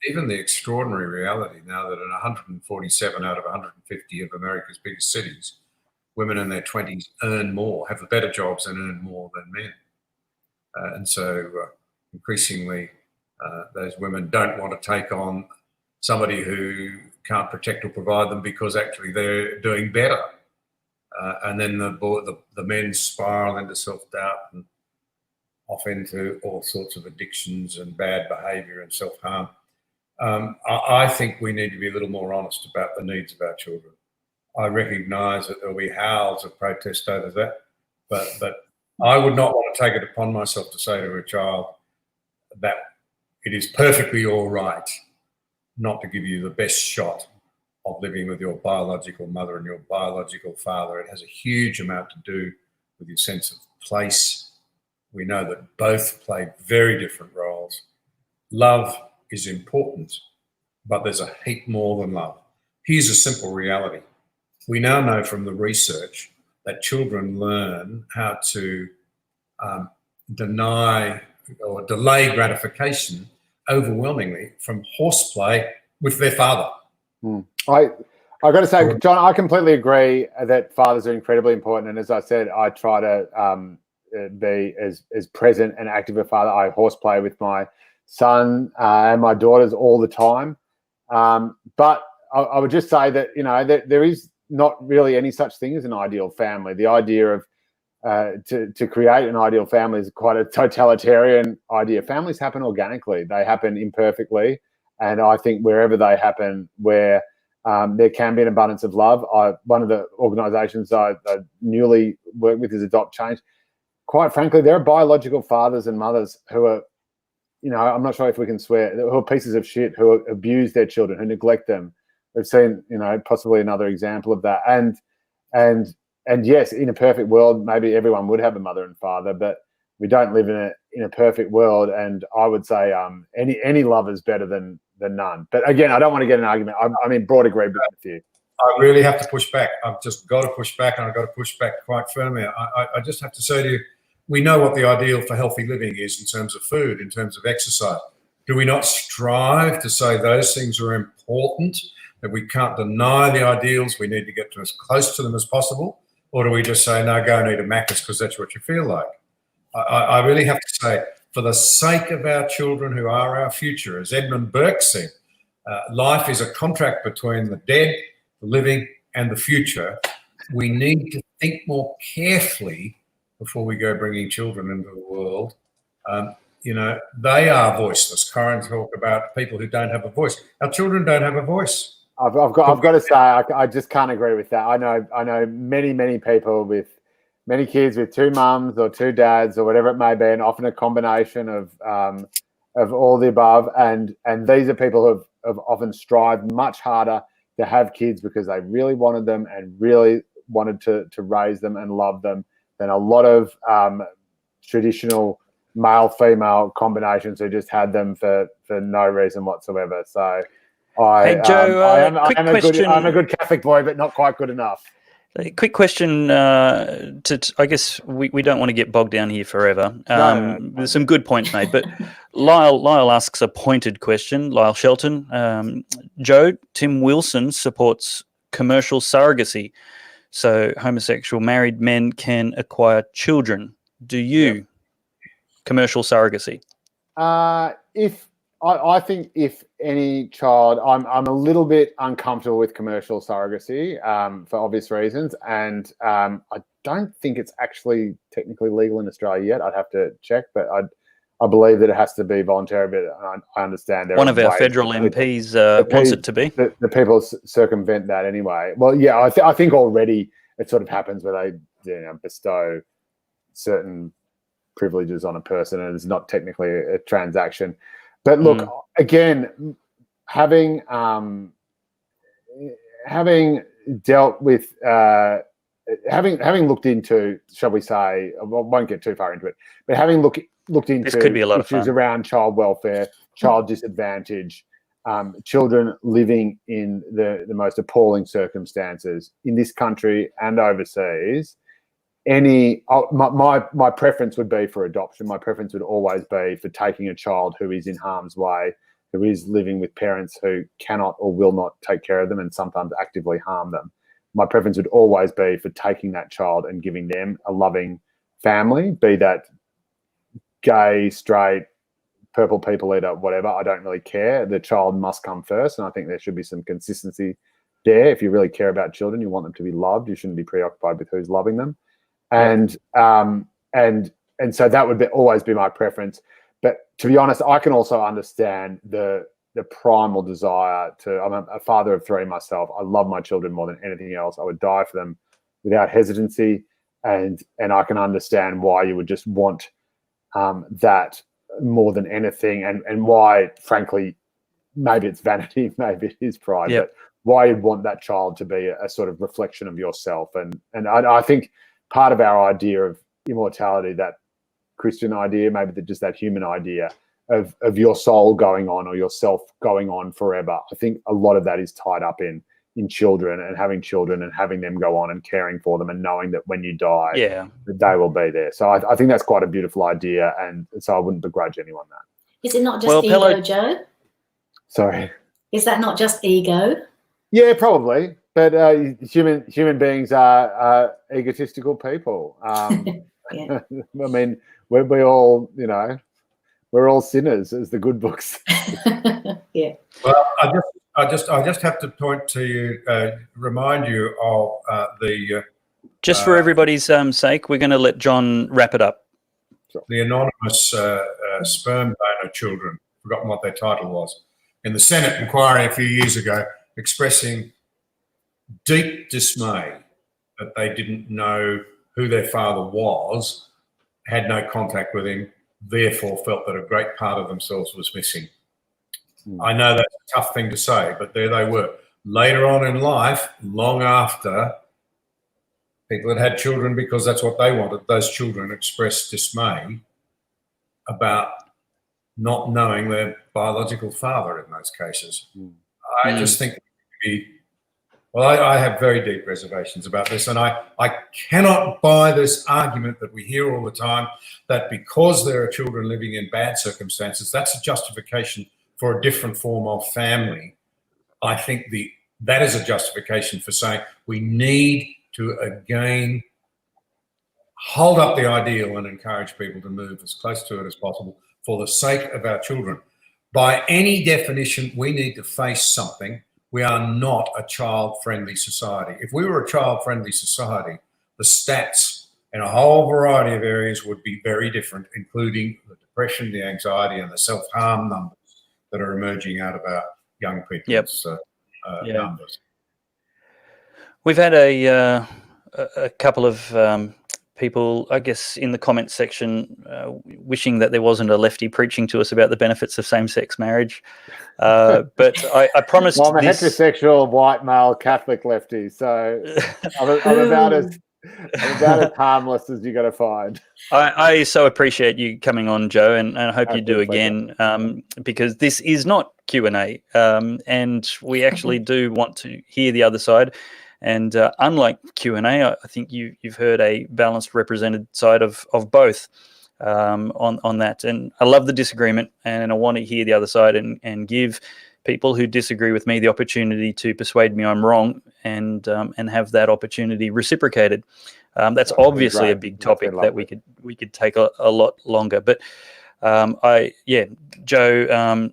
Even the extraordinary reality now that in 147 out of 150 of America's biggest cities, women in their 20s earn more, have the better jobs and earn more than men. And so increasingly, those women don't want to take on somebody who can't protect or provide them because actually they're doing better. And then the men spiral into self-doubt and off into all sorts of addictions and bad behaviour and self-harm. I think we need to be a little more honest about the needs of our children. I recognise that there'll be howls of protest over that, but I would not want to take it upon myself to say to a child that it is perfectly all right not to give you the best shot of living with your biological mother and your biological father. It has a huge amount to do with your sense of place. We know that both play very different roles. Love is important, but there's a heap more than love. Here's a simple reality. We now know from the research that children learn how to deny or delay gratification overwhelmingly from horseplay with their father. I've got to say, John, I completely agree that fathers are incredibly important. And as I said, I try to be as present and active a father. I horseplay with my son and my daughters all the time. But I would just say that, you know, that there is not really any such thing as an ideal family. The idea of to create an ideal family is quite a totalitarian idea. Families happen organically. They happen imperfectly. And I think wherever they happen, where there can be an abundance of love. One of the organisations I newly work with is Adopt Change. Quite frankly, there are biological fathers and mothers who are, you know, I'm not sure if we can swear, who are pieces of shit, who abuse their children, who neglect them. We've seen, you know, possibly another example of that. And yes, in a perfect world, maybe everyone would have a mother and father, but we don't live in a perfect world. And I would say any love is better than none. But again, I don't want to get an argument. I'm in broad agreement with you. I really have to push back. I've just got to push back, and I've got to push back quite firmly. I just have to say to you, we know what the ideal for healthy living is in terms of food, in terms of exercise. Do we not strive to say those things are important, that we can't deny the ideals, we need to get to as close to them as possible? Or do we just say, no, go and eat a Macca's because that's what you feel like? I really have to say, for the sake of our children who are our future, as Edmund Burke said, life is a contract between the dead, the living, and the future. We need to think more carefully before we go bringing children into the world. You know, they are voiceless. Corrine talked about people who don't have a voice. Our children don't have a voice. I've got to say, I just can't agree with that. I know many people with many kids with two mums or two dads or whatever it may be, and often a combination of all the above. And these are people who have often strived much harder to have kids because they really wanted them and really wanted to raise them and love them than a lot of traditional male-female combinations who just had them for no reason whatsoever. So Hey, Joe, I'm a good Catholic boy, but not quite good enough. A quick question. I guess we don't want to get bogged down here forever. No. There's some good points made, but Lyle asks a pointed question. Lyle Shelton, Joe, Tim Wilson supports commercial surrogacy, so homosexual married men can acquire children. Do you commercial surrogacy? I think if any child, I'm a little bit uncomfortable with commercial surrogacy for obvious reasons, and I don't think it's actually technically legal in Australia yet. I'd have to check, but I believe that it has to be voluntary. But I understand one of our federal MPs wants it to be. The people circumvent that anyway. Well, yeah, I think already it sort of happens where they bestow certain privileges on a person, and it's not technically a transaction. But look, again, having dealt with, having looked into, shall we say, I won't get too far into it, but having looked into this could be a lot issues of fun. around child welfare, child disadvantage, children living in the most appalling circumstances in this country and overseas. My preference would be for adoption. My preference would always be for taking a child who is in harm's way, who is living with parents who cannot or will not take care of them and sometimes actively harm them. My preference would always be for taking that child and giving them a loving family, be that gay, straight, purple people eater, whatever. I don't really care. The child must come first, and I think there should be some consistency there. If you really care about children, you want them to be loved. You shouldn't be preoccupied with who's loving them. And so that would always be my preference. But to be honest, I can also understand the primal desire to. I'm a father of 3 myself. I love my children more than anything else. I would die for them without hesitancy, and I can understand why you would just want that more than anything, and why, frankly, maybe it's vanity, maybe it is pride, but why you'd want that child to be a sort of reflection of yourself. And I think part of our idea of immortality, that Christian idea, maybe just that human idea of your soul going on or yourself going on forever, I think a lot of that is tied up in children and having them go on and caring for them and knowing that when you die, that they will be there. So I think that's quite a beautiful idea, and so I wouldn't begrudge anyone that. Is it not just ego, Pellowe, Joe? Sorry. Is that not just ego? Yeah, probably. But human beings are egotistical people. I mean, we all, we're all sinners, as the good books. Yeah. Well, I just have to point to you, remind you of the. Just for everybody's sake, we're going to let John wrap it up. The anonymous sperm donor children, forgotten what their title was, in the Senate inquiry a few years ago, expressing deep dismay that they didn't know who their father was, had no contact with him, therefore felt that a great part of themselves was missing. I know that's a tough thing to say, but there they were. Later on in life, long after people had children because that's what they wanted, those children expressed dismay about not knowing their biological father in those cases. I just think I have very deep reservations about this, and I cannot buy this argument that we hear all the time that because there are children living in bad circumstances, that's a justification for a different form of family. I think that is a justification for saying we need to again hold up the ideal and encourage people to move as close to it as possible for the sake of our children. By any definition, we need to face something. We are not a child-friendly society. If we were a child-friendly society, the stats in a whole variety of areas would be very different, including the depression, the anxiety, and the self-harm numbers that are emerging out of our young people's numbers. We've had a couple of people, I guess, in the comments section wishing that there wasn't a lefty preaching to us about the benefits of same-sex marriage. But I promised I'm a heterosexual white male Catholic lefty, so I'm about as I'm about as harmless as you're going to find. I so appreciate you coming on, Joe, and I hope you do Absolute again, because this is not Q&A, and we actually do want to hear the other side. And unlike Q&A, I think you've heard a balanced, represented side of both on that. And I love the disagreement, and I want to hear the other side and give people who disagree with me the opportunity to persuade me I'm wrong, and have that opportunity reciprocated. That's obviously a big topic that we could take a lot longer. But Joe,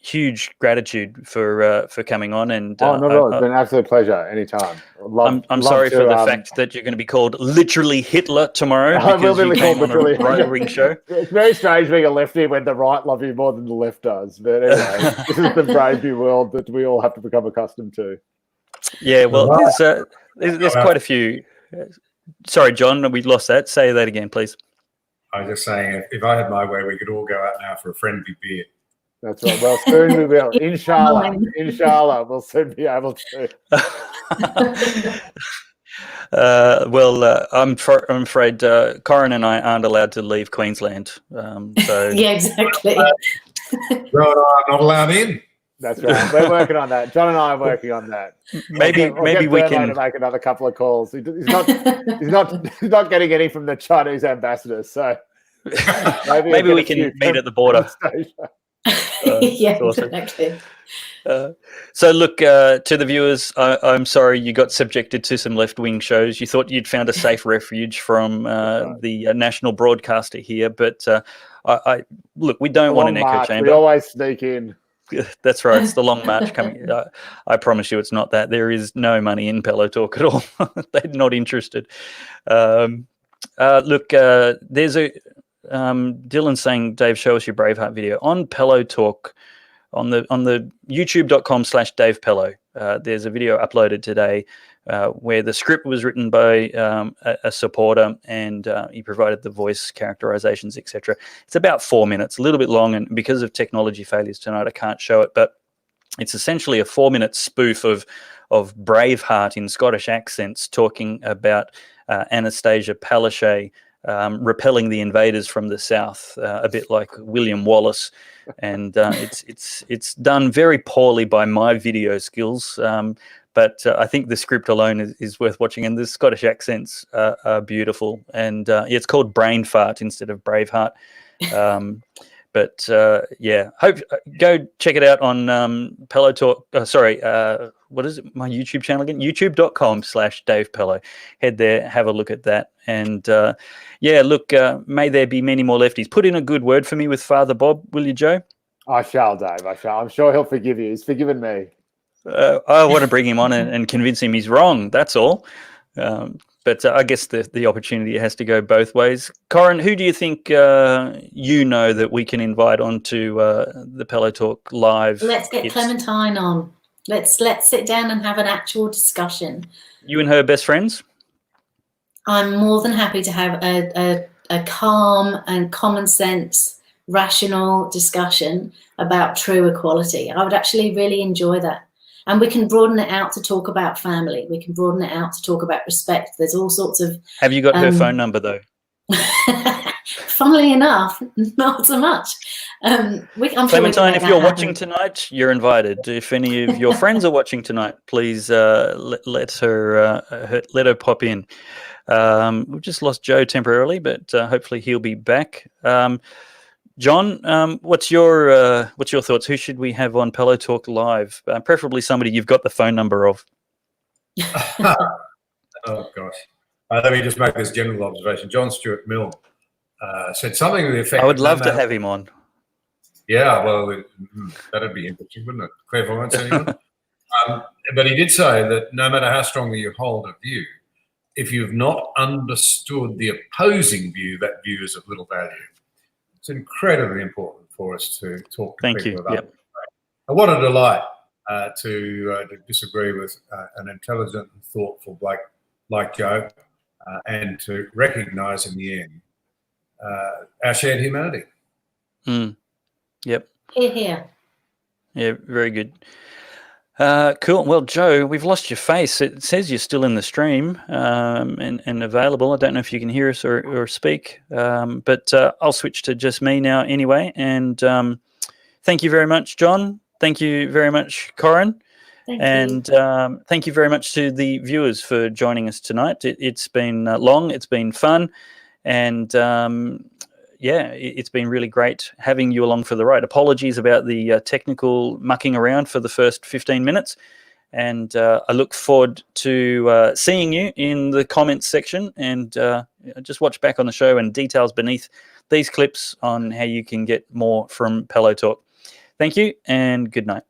huge gratitude for coming on. And not at all. It's been an absolute pleasure. Anytime. I'm sorry for the fact that you're going to be called literally Hitler tomorrow because you came on a right-wing show. It's very strange being a lefty when the right love you more than the left does. But anyway, this is the brave new world that we all have to become accustomed to. Yeah, well, there's quite a few. Sorry, John, we lost that. Say that again, please. I was just saying, if I had my way, we could all go out now for a friendly beer. That's right. Well, soon we will. Inshallah. Inshallah, we'll soon be able to. I'm afraid Corrine and I aren't allowed to leave Queensland. So yeah, exactly. John and I are not allowed in. That's right. We're working on that. John and I are working on that. Maybe we can to make another couple of calls. He's not getting any from the Chinese ambassador. So maybe we can meet at the border. Yeah, awesome. exactly. So look, to the viewers, I'm sorry you got subjected to some left-wing shows. You thought you'd found a safe refuge from the national broadcaster here, but look, we don't want an echo chamber. We always sneak in. That's right. It's the long march coming. I promise you it's not that. There is no money in Pellowe Talk at all. They're not interested. Look, there's a Dylan saying, Dave, show us your Braveheart video on Pellowe Talk on the youtube.com/Dave Pellowe. There's a video uploaded today where the script was written by a supporter, and he provided the voice characterizations, etc. It's about 4 minutes, a little bit long, and because of technology failures tonight, I can't show it, but it's essentially a 4-minute spoof of Braveheart in Scottish accents talking about Anastasia Palaszczuk repelling the invaders from the south, a bit like William Wallace, and it's done very poorly by my video skills, but I think the script alone is worth watching, and the Scottish accents are beautiful, and it's called Brain Fart instead of Braveheart. But go check it out on Pellowe Talk. What is it? My YouTube channel again? youtube.com/Dave Pellowe. Head there, have a look at that. And look, may there be many more lefties. Put in a good word for me with Father Bob, will you, Joe? I shall, Dave. I shall. I'm sure he'll forgive you. He's forgiven me. I want to bring him on and convince him he's wrong. That's all. But I guess the opportunity has to go both ways. Corrine, who do you think that we can invite onto the Pellowe Talk live? Let's get Clementine on. Let's sit down and have an actual discussion. You and her best friends? I'm more than happy to have a calm and common sense, rational discussion about true equality. I would actually really enjoy that. And we can broaden it out to talk about family. We can broaden it out to talk about respect. There's all sorts of... Have you got her phone number, though? Funnily enough, not so much. Clementine, if you're watching tonight, you're invited. If any of your friends are watching tonight, please let her pop in. We've just lost Joe temporarily, but hopefully he'll be back. John, what's your thoughts? Who should we have on Pellowe Talk live? Preferably somebody you've got the phone number of. Oh gosh, let me just make this general observation. John Stuart Mill said something to the effect. I would love to have him on. Yeah, well, that'd be interesting, wouldn't it? Clairvoyance, anyone? But he did say that no matter how strongly you hold a view, if you've not understood the opposing view, that view is of little value. It's incredibly important for us to talk to people about it. And what a delight to disagree with an intelligent and thoughtful bloke like Joe, and to recognise in the end our shared humanity. Yep. Here. Yeah, very good. Cool. Well, Joe, we've lost your face. It says you're still in the stream and available. I don't know if you can hear us or speak, but I'll switch to just me now anyway. And thank you very much, John. Thank you very much, Corrine. Thank you. Thank you very much to the viewers for joining us tonight. It's been long. It's been fun. And it's been really great having you along for the ride. Apologies about the technical mucking around for the first 15 minutes. And I look forward to seeing you in the comments section, and just watch back on the show and details beneath these clips on how you can get more from Pellowe Talk. Thank you and good night.